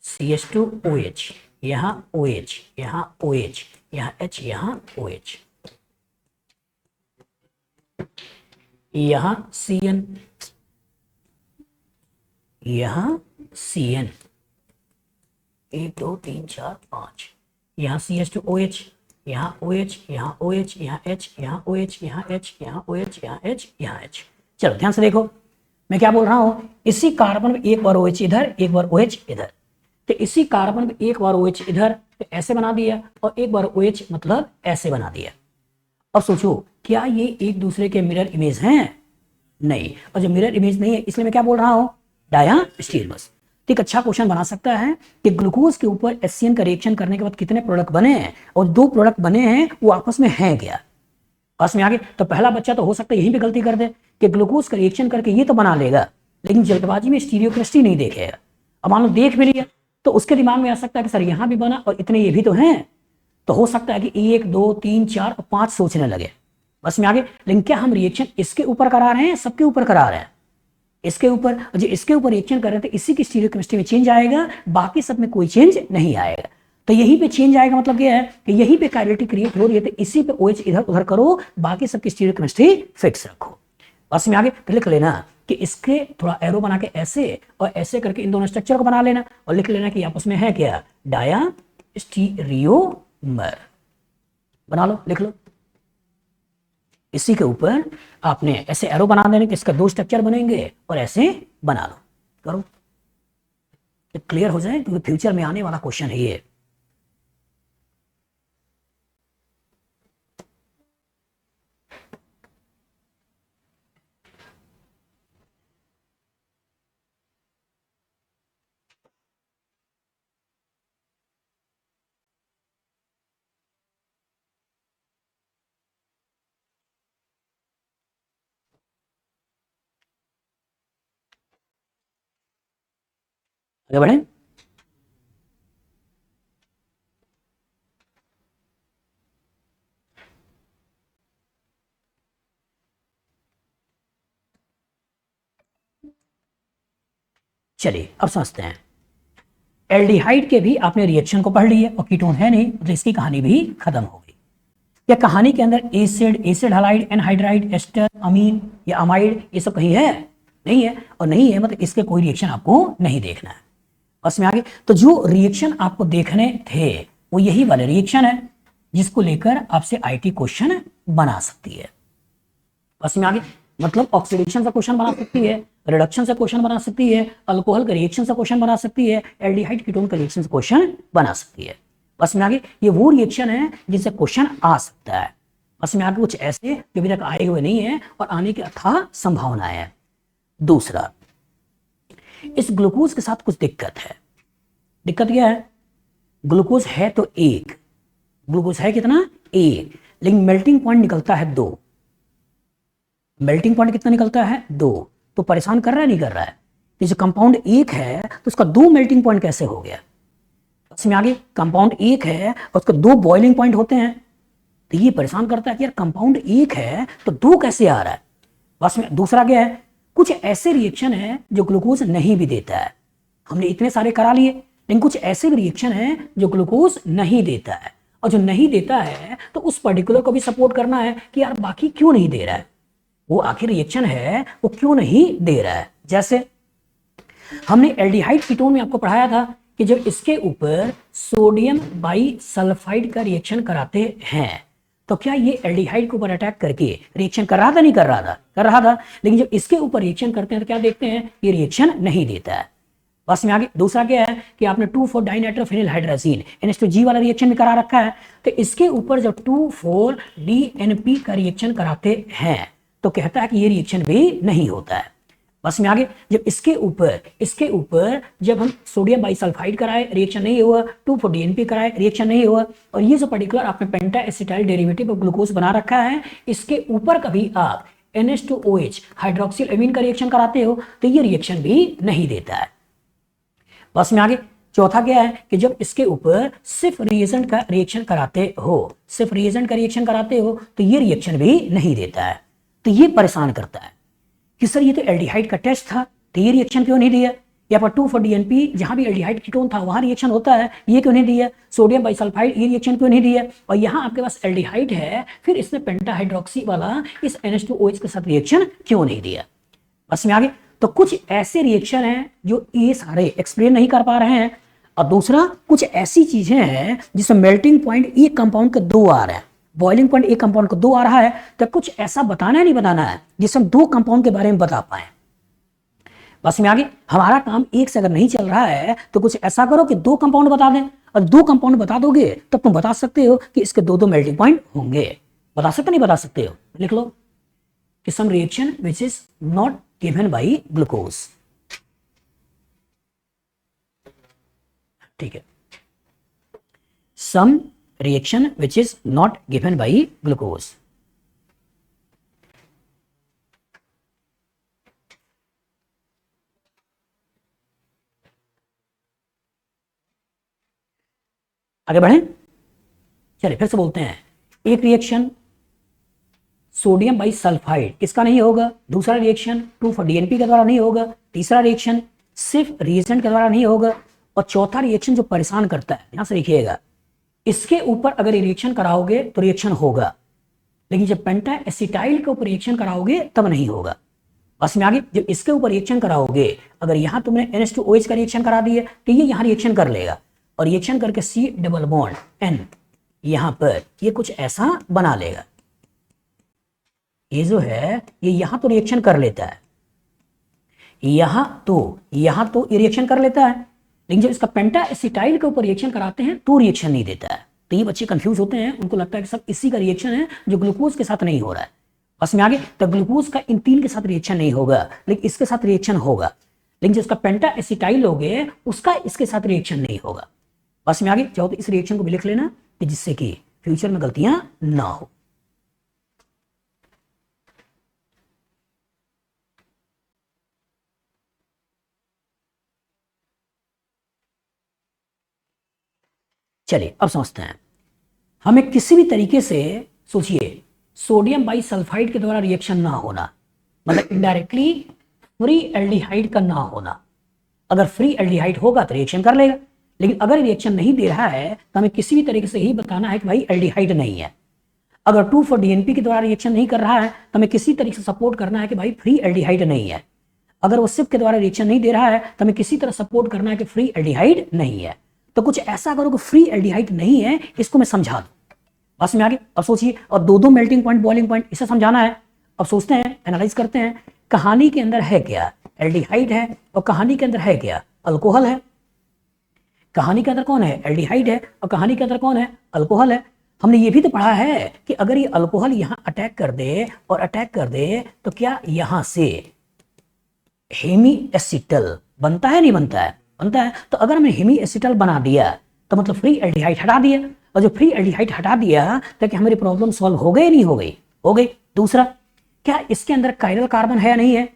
CH2OH, यहां OH, यहां OH, यहां H, यहां OH, यहां CN, यहां CN 1 2 3 4 5, यहां CH2OH, यहां OH, यहां OH, यहां H, यहां OH, यहां H, यहां OH, यहां H, यहां H। चलो ध्यान से देखो मैं क्या बोल रहा हूं, इसी कार्बन में एक बार OH इधर, एक बार OH इधर, तो इसी कार्बन में एक बार OH इधर तो ऐसे बना दिया, और एक बार OH मतलब ऐसे बना दिया। अब सोचो क्या ये एक दूसरे के मिरर इमेज हैं? नहीं। और जब मिरर इमेज नहीं है इसलिए मैं क्या बोल रहा हूं? डायस्टेरियोमस। एक अच्छा क्वेश्चन बना सकता है कि ग्लूकोज के ऊपर HCN का रिएक्शन करने के बाद कितने प्रोडक्ट बने हैं, और दो प्रोडक्ट बने हैं वो आपस में हैं क्या? पास में आगे। तो पहला बच्चा तो हो सकता है यहीं पे गलती कर दे कि ग्लूकोज का रिएक्शन करके ये तो बना लेगा, लेकिन जल्दबाजी में स्टीरियोकेमिस्ट्री नहीं देखेगा। अब मान लो देख भी लिया तो उसके दिमाग में आ सकता है कि सर यहां भी बना और इतने ये भी तो हैं, तो हो सकता है कि 1 2 3 4 और 5 सोचने लगे। बस में आगे। लेकिन क्या हम रिएक्शन इसके ऊपर करा रहे हैं, सबके ऊपर करा रहे हैं? इसके ऊपर। जो इसके ऊपर रिएक्शन कर रहे थे इसी की स्टीरियोकेमिस्ट्री में चेंज आएगा, बाकी सब में कोई चेंज नहीं आएगा। तो यहीं पे चेंज आएगा मतलब क्या है कि यहीं पे कायरल्टी क्रिएट हो रही है तो इसी पे OH इधर उधर करो, बाकी सबकी स्टीरियोकेमिस्ट्री फिक्स रखो। बस में आगे। तो लिख लेना कि इसके थोड़ा एरो बना के ऐसे और ऐसे करके इन दोनों स्ट्रक्चर को बना लेना, और लिख लेना कि आपस में है क्या? डायस्टेरियोमर। बना लो, लिख लो। इसी के ऊपर आपने ऐसे एरो बना देने कि इसका दो स्ट्रक्चर बनेंगे, और ऐसे बना लो, करो, क्लियर हो जाए, क्योंकि फ्यूचर में आने वाला क्वेश्चन है ये। आगे बढ़े। चलिए अब समझते हैं। एल्डिहाइड के भी आपने रिएक्शन को पढ़ लिया और कीटोन है नहीं, तो इसकी कहानी भी खत्म हो गई। या कहानी के अंदर acid, acid halide, anhydride, ester, amine या अमाइड, ये सब कहीं है? नहीं है। और नहीं है मतलब इसके कोई रिएक्शन आपको नहीं देखना है। बस में आगे। तो जो रिएक्शन आपको देखने थे वो यही वाले रिएक्शन है जिसको लेकर आपसे IT क्वेश्चन बना सकती है। बस में आगे। मतलब ऑक्सीडेशन से क्वेश्चन बना सकती है, रिडक्शन से क्वेश्चन बना सकती है, अल्कोहल के रिएक्शन से क्वेश्चन बना सकती है, एल्डिहाइड कीटोन के रिएक्शन से क्वेश्चन बना सकती है। बस में आगे। ये वो रिएक्शन है जिनसे क्वेश्चन आ सकता है। बस में आगे कुछ ऐसे जो अभी तक आए हुए नहीं है और आने की अथाह संभावनाएं है। दूसरा, इस ग्लूकोज के साथ कुछ दिक्कत है। दिक्कत क्या है? ग्लूकोज है तो एक, ग्लूकोज है कितना? एक, लेकिन मेल्टिंग पॉइंट निकलता है 2। मेल्टिंग पॉइंट कितना निकलता है? 2। तो परेशान कर रहा है नहीं कर रहा है? जैसे कंपाउंड एक है तो उसका 2 मेल्टिंग पॉइंट कैसे हो गया? इसमें आगे कंपाउंड एक है और उसके दो बॉइलिंग पॉइंट होते हैं, तो ये परेशान करता है कि यार कंपाउंड एक है तो दो कैसे आ रहा है। बस में दूसरा क्या है, कुछ ऐसे रिएक्शन है जो ग्लूकोज नहीं भी देता है। हमने इतने सारे करा लिए, लेकिन कुछ ऐसे भी रिएक्शन है जो ग्लूकोज नहीं देता है, और जो नहीं देता है तो उस पर्टिकुलर को भी सपोर्ट करना है कि यार बाकी क्यों नहीं दे रहा है, वो आखिर रिएक्शन है वो क्यों नहीं दे रहा है। जैसे हमने एल्डिहाइड कीटोन में आपको पढ़ाया था कि जब इसके ऊपर सोडियम बाइसल्फाइड का रिएक्शन कराते हैं तो क्या ये एल्डिहाइड के ऊपर अटैक करके रिएक्शन कर रहा था, नहीं कर रहा था, कर रहा था। लेकिन जब इसके ऊपर रिएक्शन करते हैं तो क्या देखते हैं, ये रिएक्शन नहीं देता है। बस में आगे दूसरा क्या है कि आपने 2,4 डाइनाइट्रोफिनिलहाइड्राजीन NH2G वाला रिएक्शन भी करा रखा है, तो इसके ऊपर जब 2,4 DNP का रिएक्शन कराते हैं तो कहता है कि ये रिएक्शन भी नहीं होता है। बस में आगे जब इसके ऊपर जब हम सोडियम बाइसल्फाइड कराए रिएक्शन नहीं हुआ, 2,4 DNP कराए रिएक्शन नहीं हुआ, और ये जो पर्टिकुलर आपने पेंटा एसिटाइल डेरिवेटिव ऑफ ग्लूकोज बना रखा है, इसके ऊपर कभी आप NH2OH हाइड्रोक्सिल अमीन का रिएक्शन कराते हो तो ये रिएक्शन भी नहीं देता है। बस में आगे चौथा क्या है कि जब इसके ऊपर सिर्फ रिएजेंट का रिएक्शन कराते हो, सिर्फ रिएजेंट का रिएक्शन कराते हो तो ये रिएक्शन भी नहीं देता है। तो ये परेशान करता है कि सर ये तो एल्डिहाइड का टेस्ट था तो ये रिएक्शन क्यों नहीं दिया, या पर 2,4 DNP जहां भी एल्डिहाइड कीटोन था वहां रिएक्शन होता है, ये क्यों नहीं दिया, सोडियम बाइसल्फाइड ये रिएक्शन क्यों नहीं दिया, और यहाँ आपके पास एल्डिहाइड है फिर इसने पेंटाहाइड्रोक्सी वाला इस NH2OH के साथ रिएक्शन क्यों नहीं दिया। बस में आगे तो कुछ ऐसे रिएक्शन हैं जो ये सारे एक्सप्लेन नहीं कर पा रहे हैं, और दूसरा कुछ ऐसी चीजें हैं जिसमें मेल्टिंग पॉइंट एक कंपाउंड के दो आ रहे हैं, बॉइलिंग पॉइंट एक कंपाउंड को दो आ रहा है, तो कुछ ऐसा बताना है नहीं बताना है जिससे हम दो कंपाउंड के बारे में बता पाए। बस में आगे हमारा काम एक से अगर नहीं चल रहा है तो कुछ ऐसा करो कि दो कंपाउंड बता दें, और दो कंपाउंड बता दोगे तब तुम बता सकते हो कि इसके दो दो मेल्टिंग पॉइंट होंगे। बता सकते नहीं बता सकते हो, लिख लो कि some reaction which is not given by glucose. ठीक है, सम reaction which is not given by glucose। आगे बढ़े, चलिए फिर से बोलते हैं। एक रिएक्शन सोडियम बाइसल्फाइड इसका नहीं होगा, दूसरा रिएक्शन 2,4 DNP के द्वारा नहीं होगा, तीसरा रिएक्शन सिर्फ रिएजेंट के द्वारा नहीं होगा, और चौथा रिएक्शन जो परेशान करता है, यहां से लिखिएगा, इसके ऊपर अगर रिएक्शन कराओगे तो रिएक्शन होगा, लेकिन जब पेंटा एसिटाइल के ऊपर रिएक्शन कराओगे तब नहीं होगा। बस में आगे जब इसके ऊपर रिएक्शन कराओगे, अगर यहां तुमने NH2OH का रिएक्शन करा दिया तो ये यहां रिएक्शन कर लेगा, और रिएक्शन करके C डबल बॉन्ड N यहां पर ये कुछ ऐसा बना लेगा, ये जो है ये यहां तो रिएक्शन कर लेता है, यहां तो ये रिएक्शन कर लेता है, लेकिन जब इसका पेंटा एसिटाइल के ऊपर रिएक्शन कराते हैं तो रिएक्शन नहीं देता है। तो ये बच्चे कंफ्यूज होते हैं, उनको लगता है कि सब इसी का रिएक्शन है जो ग्लूकोज के साथ नहीं हो रहा है। बस में आगे तो ग्लूकोज का इन तीन के साथ रिएक्शन नहीं होगा, लेकिन इसके साथ रिएक्शन होगा, लेकिन जिसका पेंटा एसिटाइल लोगे उसका इसके साथ रिएक्शन नहीं होगा। बस में आगे चाहो तो इस रिएक्शन को भी लिख लेना कि जिससे कि फ्यूचर में गलतियां ना हो। चलिए अब समझते हैं, हमें किसी भी तरीके से सोचिए सोडियम बाइसल्फाइड के द्वारा रिएक्शन ना होना, मतलब इनडायरेक्टली फ्री एल्डिहाइड का ना होना। अगर फ्री एल्डिहाइड होगा तो रिएक्शन कर लेगा, लेकिन अगर रिएक्शन नहीं दे रहा है तो हमें किसी भी तरीके से ही बताना है कि भाई एल्डिहाइड नहीं है। अगर 2,4 DNP के द्वारा रिएक्शन नहीं कर रहा है तो हमें किसी तरीके से सपोर्ट करना है कि भाई फ्री एल्डिहाइड नहीं है। अगर वो सिर्फ के द्वारा रिएक्शन नहीं दे रहा है तो हमें किसी तरह सपोर्ट करना है कि फ्री एल्डिहाइड नहीं है। तो कुछ ऐसा करो कि फ्री एल्डिहाइड नहीं है, इसको मैं समझा दूं। बस में आगे अब सोचिए, और दो दो मेल्टिंग पॉइंट बॉइलिंग पॉइंट इसे समझाना है। अब सोचते हैं, एनालाइज करते हैं, कहानी के अंदर है क्या, एल्डिहाइड है, और कहानी के अंदर है क्या, अल्कोहल है। कहानी के अंदर कौन है, एल्डिहाइड है, और कहानी के अंदर कौन है, अल्कोहल है। हमने ये भी तो पढ़ा है कि अगर ये अल्कोहल यहां अटैक कर दे और अटैक कर दे तो क्या यहां से हेमी एसिटल बनता है, नहीं बनता है, बनता है। तो अगर हमने हेमी एसिटल बना दिया तो मतलब फ्री एल्डिहाइड हटा दिया, और जो फ्री एल्डिहाइड हटा दिया तो क्या हमारी प्रॉब्लम सॉल्व हो गई, नहीं हो गई, हो गई। दूसरा, क्या इसके अंदर कायरल कार्बन है या नहीं है,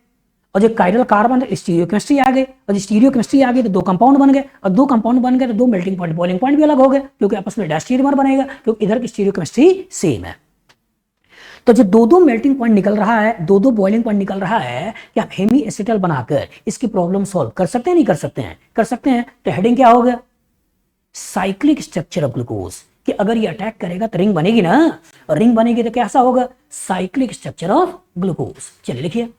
और जो कायरल कार्बन है स्टीरियोकेमिस्ट्री आ गई, और जो स्टीरियोकेमिस्ट्री आ गई तो दो कंपाउंड बन गए, और दो कंपाउंड बन गए तो दो मेल्टिंग पॉइंट बॉइलिंग पॉइंट भी अलग हो गए, क्योंकि आपस में डायस्टीरियमर बनेगा, क्योंकि इधर की स्टीरियोकेमिस्ट्री सेम है। तो जो दो दो मेल्टिंग पॉइंट निकल रहा है, दो दो बॉइलिंग पॉइंट निकल रहा है, कि आप हेमी एसिटल बनाकर इसकी प्रॉब्लम सॉल्व कर सकते हैं, नहीं कर सकते हैं? कर सकते हैं। तो हेडिंग क्या होगा? साइक्लिक स्ट्रक्चर ऑफ ग्लूकोज, कि अगर ये अटैक करेगा तो रिंग बनेगी ना, और रिंग बनेगी तो कैसा होगा? Cyclic structure of glucose. चलिए लिखिए,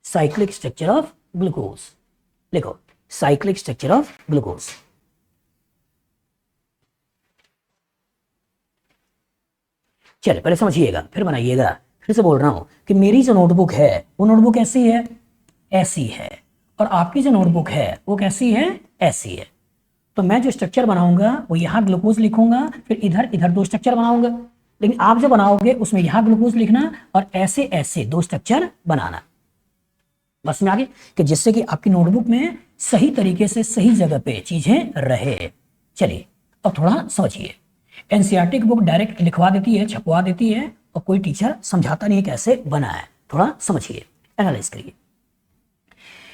साइक्लिक स्ट्रक्चर ऑफ ग्लूकोज, लिखो साइक्लिक स्ट्रक्चर ऑफ ग्लूकोज। चलिए पहले समझिएगा फिर बनाइएगा। फिर से बोल रहा हूं कि मेरी जो नोटबुक है वो नोटबुक ऐसी है, ऐसी है, और आपकी जो नोटबुक है वो कैसी है? ऐसी है। तो मैं जो स्ट्रक्चर बनाऊंगा वो यहाँ ग्लूकोज लिखूंगा, फिर इधर इधर दो स्ट्रक्चर बनाऊंगा, लेकिन आप जो बनाओगे उसमें यहाँ ग्लूकोज लिखना और ऐसे ऐसे दो स्ट्रक्चर बनाना। बस में आगे, कि जिससे कि आपकी नोटबुक में सही तरीके से सही जगह पे चीजें रहे। चलिए अब थोड़ा समझिए। एनसीईआरटी की बुक डायरेक्ट लिखवा देती है, छपवा देती है, और कोई टीचर समझाता नहीं है कैसे बना है। थोड़ा समझिए, एनालाइज करिए।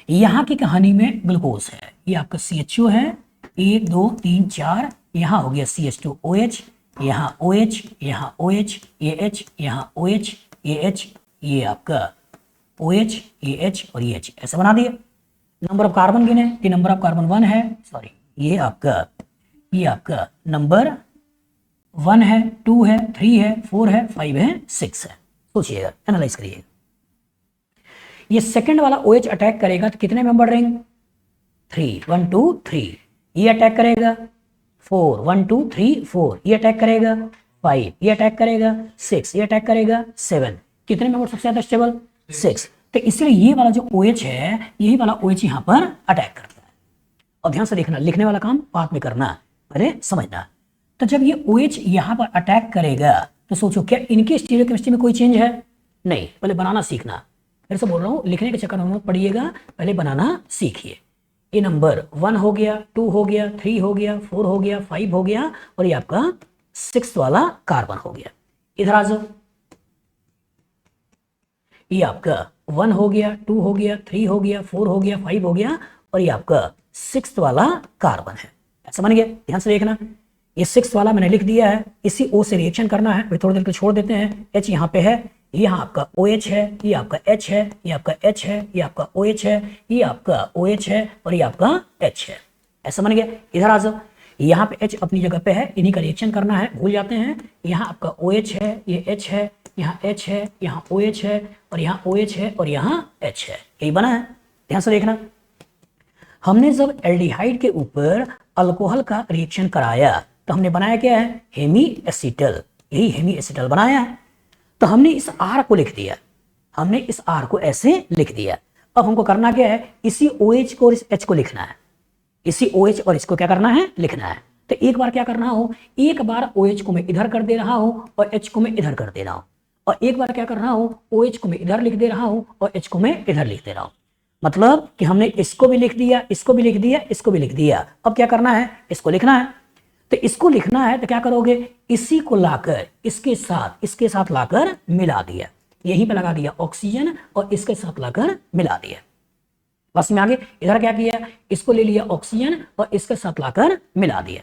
यहाँ की कहानी में ग्लूकोज है, ये आपका CHO है, 1 2 3 4, यहाँ हो गया CH2OH, यहाँ OH, यहाँ OH, ये H, यहाँ OH, ये H, ये आपका OH, ये H और ये H, ऐसा बना दिया। नंबर ऑफ कार्बन गिने कि नंबर ऑफ कार्बन 1 है, सॉरी ये आपका नंबर 1 है, 2 है, 3 है, 4 है, 5 है, 6 है। सोचिएगा, एनालाइज करिए। ये सेकंड वाला OH अटैक करेगा तो कितने मेंबर रिंग? 3, 1 2 3। ये अटैक करेगा 4, 1 2 3 4। ये अटैक करेगा 5, ये अटैक करेगा 6, ये अटैक करेगा 7। कितने मेंबर सबसे ज्यादा स्टेबल? 6। तो इसलिए ये वाला जो OH है, यही वाला OH यहाँ पर अटैक करता है। और ध्यान से देखना, लिखने वाला काम बाद में करना, पहले समझना। तो जब ये OH यहाँ पर अटैक करेगा तो सोचो क्या इनकी स्टीरियोकेमिस्ट्री में कोई चेंज है? नहीं। पहले बनाना सीखना। फिर से बोल रहा हूँ, लिखने के चक्कर में मत पड़िएगा, पहले बनाना सीखिए। ये नंबर 1 हो गया, 2 हो गया, 3 हो गया, 4 हो गया, 5 हो गया, और ये आपका 6 वाला कार्बन हो गया। इधर आ जाओ, ये आपका 1 हो गया, 2 हो गया, 3 हो गया, 4 हो गया, 5 हो गया, और ये आपका 6 वाला कार्बन है। ऐसा बन गया। ध्यान से देखना, ये 6 वाला मैंने लिख दिया है, इसी O से रिएक्शन करना है, फिर थोड़ी देर के छोड़ देते हैं। H यहाँ पे है, यहाँ आपका OH है, ये आपका H है, ये आपका H है, ये आपका OH है, ये आपका OH है, और ये आपका H है। ऐसा बन गया। इधर आ जाओ, यहाँ पे H अपनी जगह पे है, इन्हीं का रिएक्शन करना है, भूल जाते हैं। यहाँ आपका OH है, ये H है, यहाँ H है, यहाँ OH है, और यहाँ OH है, और यहाँ H है। यही बना है। ध्यान से देखना, हमने जब एल्डिहाइड के ऊपर अल्कोहल का रिएक्शन कराया तो हमने बनाया क्या है? Hemiacetal. यही हेमी एसिटल बनाया है। तो हमने इस R को लिख दिया, हमने इस R को ऐसे लिख दिया। अब हमको करना क्या है? इसी OH को और इस H को लिखना है, इसी OH और इसको क्या करना है? लिखना है। तो एक बार क्या करना हो, एक बार OH को मैं इधर कर दे रहा हूं और H को मैं इधर कर दे रहा हूं, और एक बार क्या कर रहा हूं, OH को मैं इधर लिख दे रहा हूं और H को मैं इधर लिख दे रहा हूं। मतलब कि हमने इसको भी लिख दिया, इसको भी लिख दिया, इसको भी लिख दिया। अब क्या करना है? इसको लिखना है। तो इसको लिखना है तो क्या करोगे? इसी को लाकर इसके साथ लाकर मिला दिया, यहीं पे लगा दिया ऑक्सीजन, और इसके साथ लाकर मिला दिया। बस में आगे, इधर क्या किया? इसको ले लिया ऑक्सीजन और इसके साथ लाकर मिला दिया।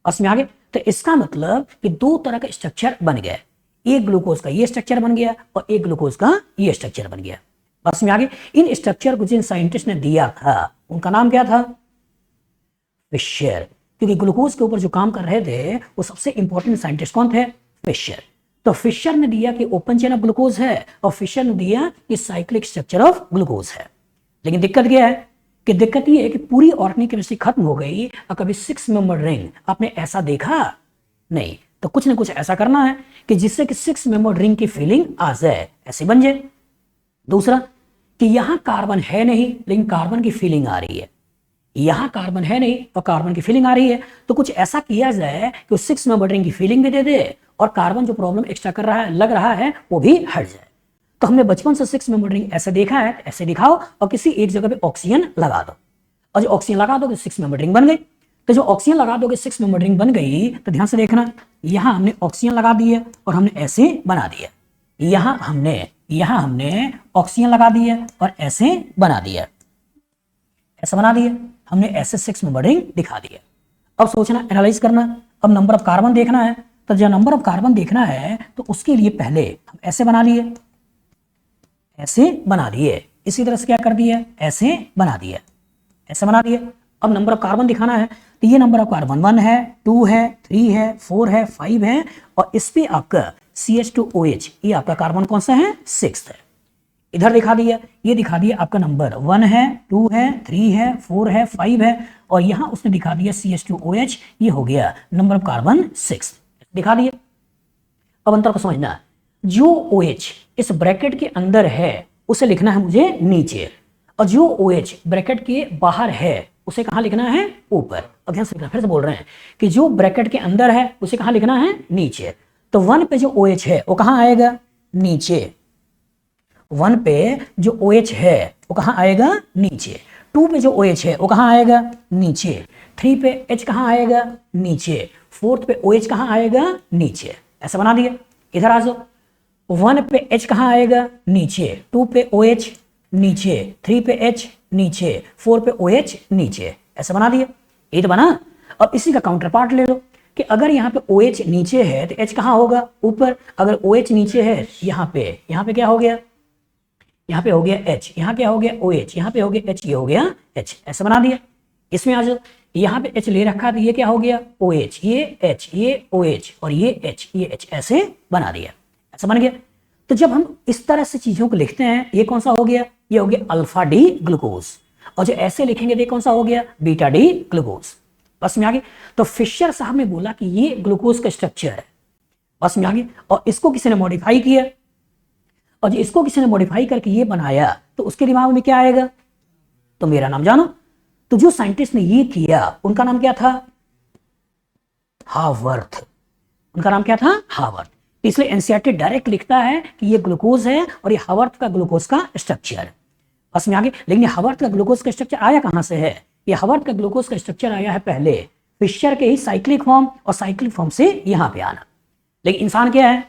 बस में आगे, तो इसका मतलब कि दो तरह का स्ट्रक्चर बन गया। एक ग्लूकोज का ये स्ट्रक्चर बन गया और एक ग्लूकोज का ये स्ट्रक्चर बन गया। बस में आगे, इन स्ट्रक्चर को जिन साइंटिस्ट ने दिया था उनका नाम क्या था? फिशर। क्योंकि ग्लूकोज के ऊपर जो काम कर रहे थे वो सबसे इंपॉर्टेंट साइंटिस्ट कौन थे? फिशर। तो फिशर ने दिया कि ओपन चेन ऑफ ग्लूकोज है, और फिशर ने दिया कि साइक्लिक स्ट्रक्चर ऑफ ग्लूकोज है। लेकिन दिक्कत क्या है? कि दिक्कत ये है कि पूरी ऑर्गेनिक केमिस्ट्री खत्म हो गई और कभी 6 मेंबर रिंग आपने ऐसा देखा नहीं। तो कुछ ना कुछ ऐसा करना है कि जिससे कि 6 मेंबर रिंग की फीलिंग आ जाए, ऐसे बन जाए। दूसरा कि यहां कार्बन है नहीं लेकिन कार्बन की फीलिंग आ रही है, यहां कार्बन है नहीं और कार्बन की फीलिंग आ रही है, तो कुछ ऐसा किया जाए कि 6 मेंबर रिंग की फीलिंग भी दे दे और कार्बन जो प्रॉब्लम एक्स्ट्रा कर रहा है, लग रहा है, वो भी हट जाए। तो हमने बचपन से 6 मेंबर रिंग ऐसे देखा है, ऐसे दिखाओ और किसी एक जगह पे ऑक्सीजन लगा दो, और जो ऑक्सीजन लगा दोगे 6 मेंबर रिंग बन गई। तो जो ऑक्सीजन लगा दोगे 6 मेंबर रिंग बन गई, तो ध्यान से देखना, यहां हमने ऑक्सीजन लगा दी है और हमने ऐसे बना दिया, यहां हमने यहां हमने ऑक्सीजन लगा दिया और ऐसे बना दिया, ऐसा बना दिया हमने, ऐसे 6 मेंबर रिंग दिखा दिया। अब सोचना, एनालाइज करना, अब नंबर ऑफ कार्बन देखना है। तो जब नंबर ऑफ कार्बन देखना है तो उसके लिए पहले हम ऐसे बना लिए, ऐसे बना दिए, इसी तरह से क्या कर दिया, ऐसे बना दिया, ऐसे बना दिया। अब नंबर ऑफ कार्बन दिखाना है तो ये नंबर ऑफ कार्बन 1 है, 2 है, 3 है, 4 है, 5 है और इस पे आपका CH2OH, ये आपका कार्बन कौन सा है, 6 है। इधर दिखा दिया, ये दिखा दिया आपका नंबर 1 है, 2 है, 3 है, 4 है, 5 है और यहां उसने दिखा दिया CH2OH, ये हो गया नंबर ऑफ कार्बन 6 दिखा दिया। अब अंतर को समझना, जो OH इस ब्रैकेट के अंदर है उसे लिखना है मुझे नीचे, और जो OH ब्रैकेट के बाहर है उसे कहां लिखना है, ऊपर। अब ध्यान से लिखना, फिर से बोल रहे हैं कि जो ब्रैकेट के अंदर है उसे कहां लिखना है, नीचे। तो 1 पे जो OH है वो कहां आएगा, नीचे। 1 पे जो OH है वो कहां आएगा, नीचे। 2 पे जो OH है वो कहां आएगा, नीचे। 3 पे H कहां आएगा, नीचे। 4 पे OH कहां आएगा, नीचे। ऐसा बना दिया। इधर आ जाओ, 1 पे H कहां आएगा, नीचे। 2 पे OH नीचे, 3 पे H नीचे, 4 पे OH नीचे। ऐसा बना दिया, ये तो बना। अब इसी का काउंटर पार्ट ले लो कि अगर यहाँ पे OH नीचे है तो H कहां होगा, ऊपर। अगर OH नीचे है यहाँ पे क्या हो गया, यहाँ पे हो गया H, यहाँ क्या हो गया OH, यहाँ पे हो गया H, ये हो गया H। ऐसा बना दिया। इसमें आ जाओ, यहाँ पे H ले रखा तो ये क्या हो गया OH, ये H, ये OH और ये H, ये H। ऐसे बना दिया, ऐसा बन गया। तो जब हम इस तरह से चीजों को लिखते हैं, ये कौन सा हो गया, ये हो गया अल्फा डी ग्लूकोज। और जो ऐसे लिखेंगे ये कौन सा हो गया, बीटा डी ग्लूकोज। बस में आगे। तो फिशर साहब ने बोला कि ये ग्लूकोज का स्ट्रक्चर है, बस में आगे। और इसको किसी ने मॉडिफाई किया, और जो इसको किसी ने मॉडिफाई करके ये बनाया तो उसके दिमाग में क्या आएगा, तो मेरा नाम जानो। तो जो साइंटिस्ट ने ये किया उनका नाम क्या था, हावर्थ। उनका नाम क्या था, हावर्थ। इसलिए एनसीईआरटी डायरेक्ट लिखता है कि ये ग्लूकोज है और ये हावर्थ का ग्लूकोज का स्ट्रक्चर है। बस में आगे। लेकिन हावर्थ का ग्लूकोज का स्ट्रक्चर आया कहां से है, ये हावर्थ का ग्लूकोज का स्ट्रक्चर आया है पहले फिशर के ही साइक्लिक फॉर्म, और साइक्लिक फॉर्म से यहां पे आना। लेकिन इंसान क्या है,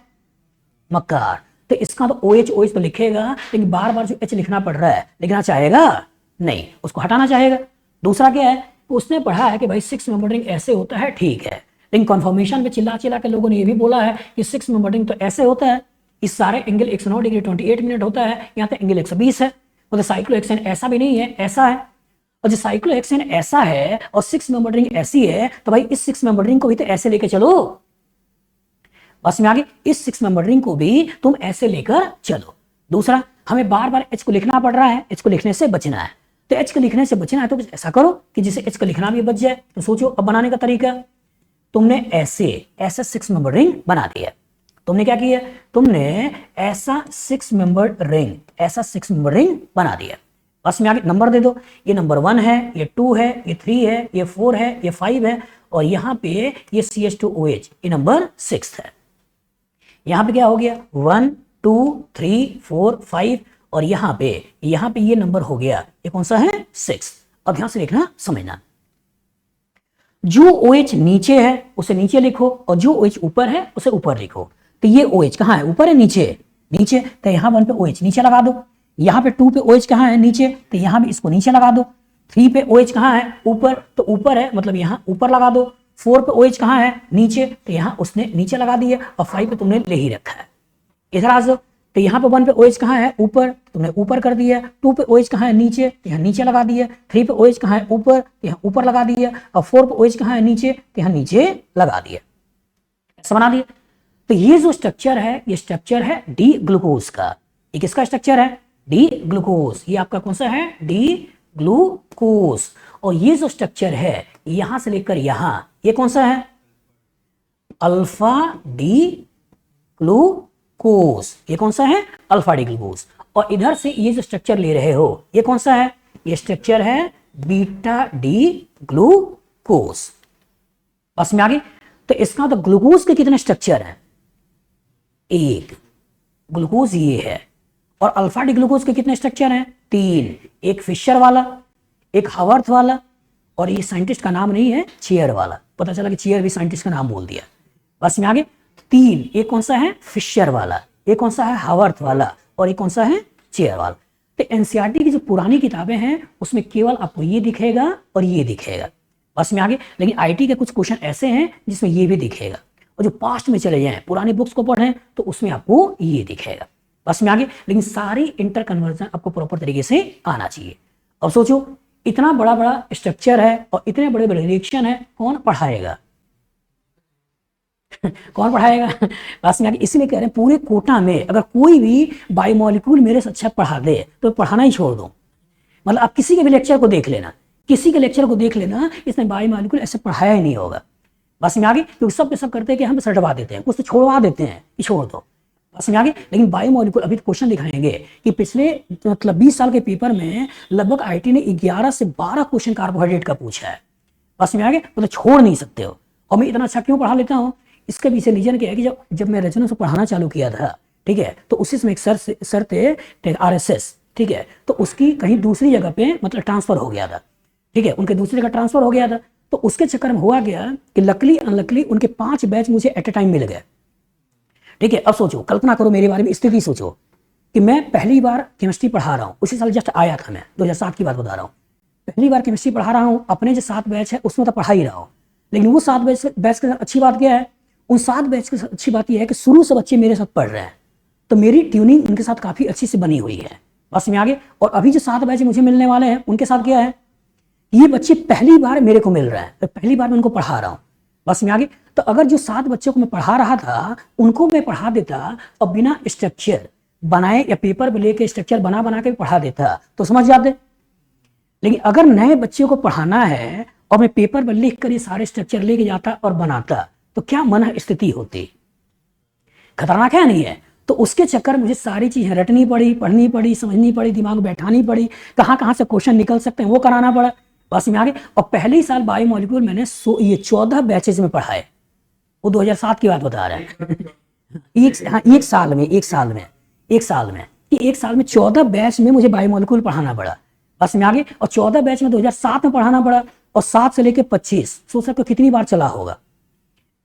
मक्कार। तो इसका तो OH तो लिखेगा, लेकिन बार बार जो H लिखना पड़ रहा है, लिखना चाहेगा नहीं, उसको हटाना चाहेगा। दूसरा क्या है, उसने पढ़ा है कि भाई 6 मेंबर रिंग ऐसे होता है, ठीक है। लेकिन कन्फर्मेशन में चिल्ला चिल्ला के लोगों ने ये भी बोला है कि 6 मेंबर रिंग तो ऐसे होता है, इस सारे एंगल 109 डिग्री 28 मिनट होता है, यहाँ पे एंगल 120 है। मतलब साइक्लोहेक्सेन ऐसा भी नहीं है, ऐसा है। और जो साइक्लोहेक्सेन ऐसा है और 6 मेंबर रिंग ऐसी है, तो भाई इस 6 मेंबर रिंग को भी तो ऐसे लेके चलो। बस में आगे, इस 6 मेंबर रिंग को भी तुम ऐसे लेकर चलो। दूसरा, हमें बार बार H को लिखना पड़ रहा है, H को लिखने से बचना है। तो H को लिखने से बचना है तो कुछ ऐसा करो कि जिसे H को लिखना भी बच जाए। तो सोचो अब बनाने का तरीका, तुमने ऐसे 6 मेंबर रिंग बना दिया। तुमने क्या किया, तुमने ऐसा 6 मेंबर रिंग बना दिया। बस में आगे नंबर दे दो, ये नंबर 1 है, ये 2 है, ये 3 है, ये 4 है, ये 5 है और यहाँ पे ये CH2OH, ये नंबर 6 है। यहाँ पे क्या हो गया 1 2 3 4 5 और यहाँ पे ये नंबर हो गया, ये कौन सा है 6। अब ध्यान से देखना, समझना। जो OH नीचे है उसे नीचे लिखो और जो OH ऊपर है उसे ऊपर लिखो। तो ये OH कहाँ है, ऊपर है नीचे, नीचे। तो यहाँ 1 पे OH नीचे लगा दो। यहाँ पे 2 पे OH कहाँ है, नीचे। तो यहाँ भी इसको नीचे लगा दो। 3 पे OH कहाँ है, ऊपर। तो ऊपर है, मतलब यहाँ ऊपर लगा दो। 4 पे OH कहाँ है, नीचे। तो यहाँ उसने नीचे लगा दिया और 5 पे तुमने ले ही रखा है। इधर आ जाओ, तो यहाँ पे 1 पे OH कहाँ है, ऊपर, तुमने ऊपर कर दिया। 2 पे OH कहाँ है, नीचे, यहाँ नीचे लगा दिया। 3 पे OH कहाँ है, ऊपर, यहाँ ऊपर लगा दिया। और 4 पे OH कहाँ है, नीचे, तो यहाँ नीचे लगा दिया। ऐसा बना दिया। तो ये जो स्ट्रक्चर है, ये स्ट्रक्चर है डी ग्लूकोज का। ये किसका स्ट्रक्चर है, डी ग्लूकोज। ये आपका कौन सा है, डी ग्लूकोज। और ये जो स्ट्रक्चर है यहां से लेकर यहां, ये कौन सा है, अल्फा डी ग्लूकोज। ये कौन सा है, अल्फा डी ग्लूकोज। और इधर से ये जो स्ट्रक्चर ले रहे हो ये कौन सा है, ये स्ट्रक्चर है बीटा डी ग्लूकोज। बस में आगे। तो इसका तो ग्लूकोज के कितने स्ट्रक्चर हैं, एक। ग्लूकोज ये है। और अल्फा डी ग्लूकोज के कितने स्ट्रक्चर हैं, 3। एक फिशर वाला, एक हावर्थ वाला, और ये साइंटिस्ट का नाम नहीं है, चेयर वाला। पता चला कि चेयर भी साइंटिस्ट का नाम बोल दिया। बस में आगे 3। एक कौन सा है, फिशर वाला, एक कौन सा है, हावर्थ वाला, और एक कौन सा है, चेयरवाल। तो एनसीईआरटी की जो पुरानी किताबें हैं उसमें केवल आपको ये दिखेगा और ये दिखेगा, बस में आगे। लेकिन आईटी के कुछ क्वेश्चन ऐसे हैं जिसमें ये भी दिखेगा, और जो पास्ट में चले जाएं पुरानी बुक्स को पढ़ें तो उसमें आपको ये दिखेगा, बस में आगे। लेकिन सारी इंटर कन्वर्जन आपको प्रॉपर तरीके से आना चाहिए। अब सोचो इतना बड़ा बड़ा स्ट्रक्चर है और इतने बड़े बड़े रिएक्शन है, कौन पढ़ाएगा कौन पढ़ाएगा, बस में आगे। इसलिए कह रहे हैं पूरे कोटा में अगर कोई भी बायोमोलिक्यूल मेरे से अच्छा पढ़ा दे तो पढ़ाना ही छोड़ दो। मतलब आप किसी के भी लेक्चर को देख लेना, किसी के लेक्चर को देख लेना, इसने बायोमोलिक्यूल ऐसे पढ़ाया ही नहीं होगा, बस में आगे। क्योंकि सब के सब करते हैं कि हम सटवा देते हैं, कुछ तो छोड़वा देते हैं कि छोड़ दो, बस में आगे। लेकिन बायोमोलिक्यूल अभी क्वेश्चन दिखाएंगे कि पिछले मतलब 20 साल के पेपर में लगभग आईटी ने 11 से 12 क्वेश्चन कार्बोहाइड्रेट का पूछा है, बस में आगे। मतलब छोड़ नहीं सकते हो। और मैं इतना अच्छा क्यों पढ़ा लेता हूँ, इसके पीछे रीजन क्या है कि जब मैं रेजोनेंस को पढ़ाना चालू किया था, ठीक है, तो उसी समय एक सर थे आरएसएस, ठीक है, तो उसकी कहीं दूसरी जगह पे मतलब ट्रांसफर हो गया था, ठीक है, उनके दूसरी जगह ट्रांसफर हो गया था। तो उसके चक्कर में हुआ गया कि लकली अनलकली उनके 5 बैच मुझे एट ए टाइम मिल गए, ठीक है। अब सोचो, कल्पना करो मेरे बारे में, स्थिति सोचो कि मैं पहली बार केमिस्ट्री पढ़ा रहा हूँ, उसी साल जस्ट आया था, मैं 2007 की बात बता रहा हूँ, पहली बार केमिस्ट्री पढ़ा रहा हूँ। अपने जो 7 बैच है उसमें तो पढ़ा ही रहा हूँ, लेकिन वो 7 बैच के साथ अच्छी बात क्या है, उन 7 बैच के साथ अच्छी बात यह है कि शुरू से बच्चे मेरे साथ पढ़ रहे हैं, तो मेरी ट्यूनिंग उनके साथ काफी अच्छी से बनी हुई है, बस में आगे। और अभी जो 7 बैच मुझे मिलने वाले हैं उनके साथ क्या है, ये बच्चे पहली बार मेरे को मिल रहे हैं, तो पहली बार मैं उनको पढ़ा रहा हूँ, बस में आगे। तो अगर जो 7 बच्चों को मैं पढ़ा रहा था उनको मैं पढ़ा देता और बिना स्ट्रक्चर बनाए या पेपर में लेके स्ट्रक्चर बना बना के पढ़ा देता तो समझ जाते। लेकिन अगर नए बच्चों को पढ़ाना है और मैं पेपर पर लिख कर ये सारे स्ट्रक्चर लेके जाता और बनाता तो क्या मन स्थिति होती, खतरनाक है नहीं है। तो उसके चक्कर मुझे सारी चीजें रटनी पड़ी, पढ़नी पड़ी, समझनी पड़ी, दिमाग में बैठानी पड़ी, कहाँ कहाँ से क्वेश्चन निकल सकते हैं वो कराना पड़ा, बस में आगे। और पहले ही साल बायोमोलिक्यूल मैंने ये 14 बैचेज में पढ़ाए, वो 2007 की बात बता रहे हैं एक साल में कि एक साल में 14 बैच में मुझे बायोमोलिक्यूल पढ़ाना पड़ा, बस में आगे। और 14 बैच में 2007 में पढ़ाना पड़ा और 7 से लेकर 25, सोच सकते हो कितनी बार चला होगा,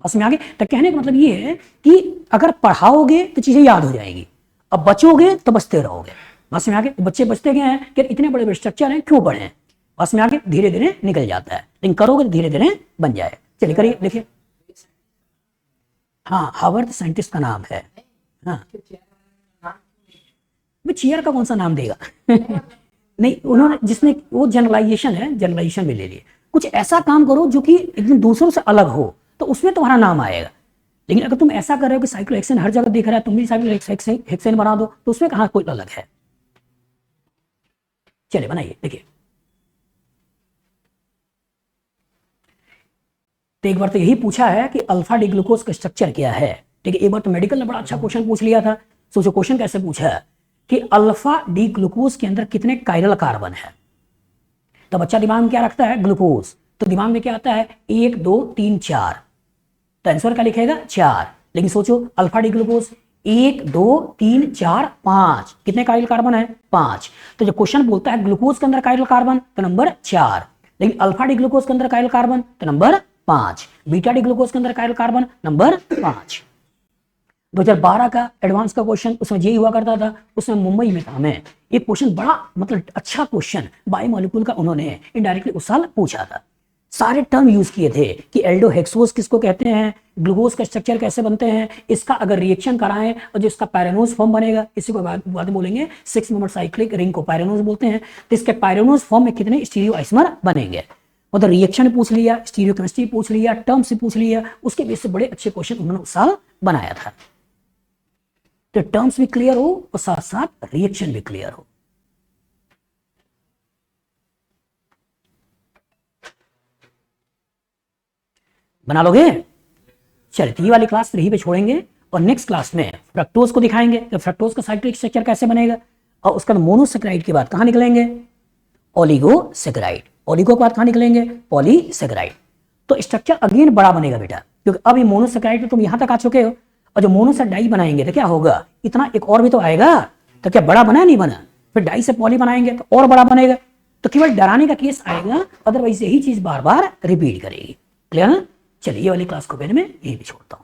बस में आगे। तो कहने का मतलब ये है कि अगर पढ़ाओगे तो चीजें याद हो जाएगी, अब बचोगे तो बचते रहोगे, बस में आगे। बच्चे बचते गए हैं कि इतने बड़े बड़े स्ट्रक्चर हैं क्यों पढ़े, बस में आगे। धीरे धीरे निकल जाता है, लेकिन करोगे तो धीरे धीरे बन जाए। चलिए करिए, देखिए। हाँ, हार्वर्ड साइंटिस्ट का नाम है। हाँ, चेयर का कौन सा नाम देगा नहीं, उन्होंने जिसने वो जनरलाइजेशन है, जनरलाइजेशन में ले लिए। कुछ ऐसा काम करो जो कि एकदम दूसरों से अलग हो तो उसमें तुम्हारा नाम आएगा। लेकिन अगर तुम ऐसा कर रहे हो कि साइक्लोहेक्सेन हर जगह दिख रहा है, तुम भी साइक्लोहेक्सेन बना दो तो उसमें कहाँ कोई अलग है। चलिए बनाइए, देखिए। तो एक बार तो यही पूछा है कि अल्फा डी ग्लूकोज का स्ट्रक्चर क्या है, ठीक है। एक बार तो मेडिकल ने बड़ा अच्छा क्वेश्चन पूछ लिया था। सोचो क्वेश्चन कैसे पूछा है कि अल्फा डी ग्लूकोज के अंदर कितने कायरल कार्बन है। तो बच्चा दिमाग में क्या रखता है, ग्लूकोज, तो दिमाग में क्या आता है 1 2 3 4, तो आंसर क्या लिखेगा 4। लेकिन सोचो अल्फा डी ग्लूकोज 1 2 3 4 5, कितने कायरल कार्बन है 5। तो जब क्वेश्चन बोलता है ग्लूकोज के अंदर कायरल कार्बन तो नंबर 4, लेकिन अल्फा डी ग्लूकोज के अंदर कायरल कार्बन तो नंबर 5, बीटा डी ग्लूकोज के अंदर कायरल कार्बन नंबर 5। 2012 का एडवांस का क्वेश्चन उसमें यही हुआ करता था, उसमें मुंबई में था। मैं एक क्वेश्चन बड़ा मतलब अच्छा क्वेश्चन बायोमोलिक्यूल का उन्होंने इनडायरेक्टली उस साल पूछा था। सारे टर्म यूज किए थे कि एल्डोहेक्सोज किसको कहते हैं, ग्लूकोज का स्ट्रक्चर कैसे बनते हैं, इसका अगर रिएक्शन कराएं और जो इसका पायरेनोज फॉर्म बनेगा, इसी को बाद में बोलेंगे 6 मेंबर साइक्लिक रिंग को पायरेनोज बोलते हैं। तो इसके पायरेनोज फॉर्म में कितने स्टीरियोआइसोमर बनेंगे, मतलब रिएक्शन पूछ लिया, स्टीरियोकेमिस्ट्री पूछ लिया, टर्म से पूछ लिया, उसके बेस से बड़े अच्छे क्वेश्चन उन्होंने उस साल बनाया था। तो टर्म्स भी क्लियर हो और साथ साथ रिएक्शन भी क्लियर हो। बना लोगे। चलिए, ये वाली क्लास 3 पे छोड़ेंगे और नेक्स्ट क्लास में फ्रक्टोज को दिखाएंगे कि फ्रक्टोज का साइक्लिक स्ट्रक्चर कैसे बनेगा, और उसका मोनोसेकेराइड के बाद कहां निकलेंगे, ओलिगोसेकेराइड। ओलिगो के बाद कहां निकलेंगे, पॉलीसेकेराइड। तो स्ट्रक्चर अगेन बड़ा बनेगा बेटा, क्योंकि अब ये मोनोसेकेराइड पे तुम यहां तक आ चुके हो, और जो मोनोसेट डाई बनाएंगे तो क्या होगा, इतना एक और भी तो आएगा। तो क्या बड़ा बना नहीं बना, फिर डाई से पॉली बनाएंगे तो और बड़ा बनेगा। तो केवल डराने का केस आएगा, अदरवाइज यही चीज बार बार रिपीट करेगी। क्लियर ना। चलिए, ये वाली क्लास को मैंने यही भी छोड़ता हूं।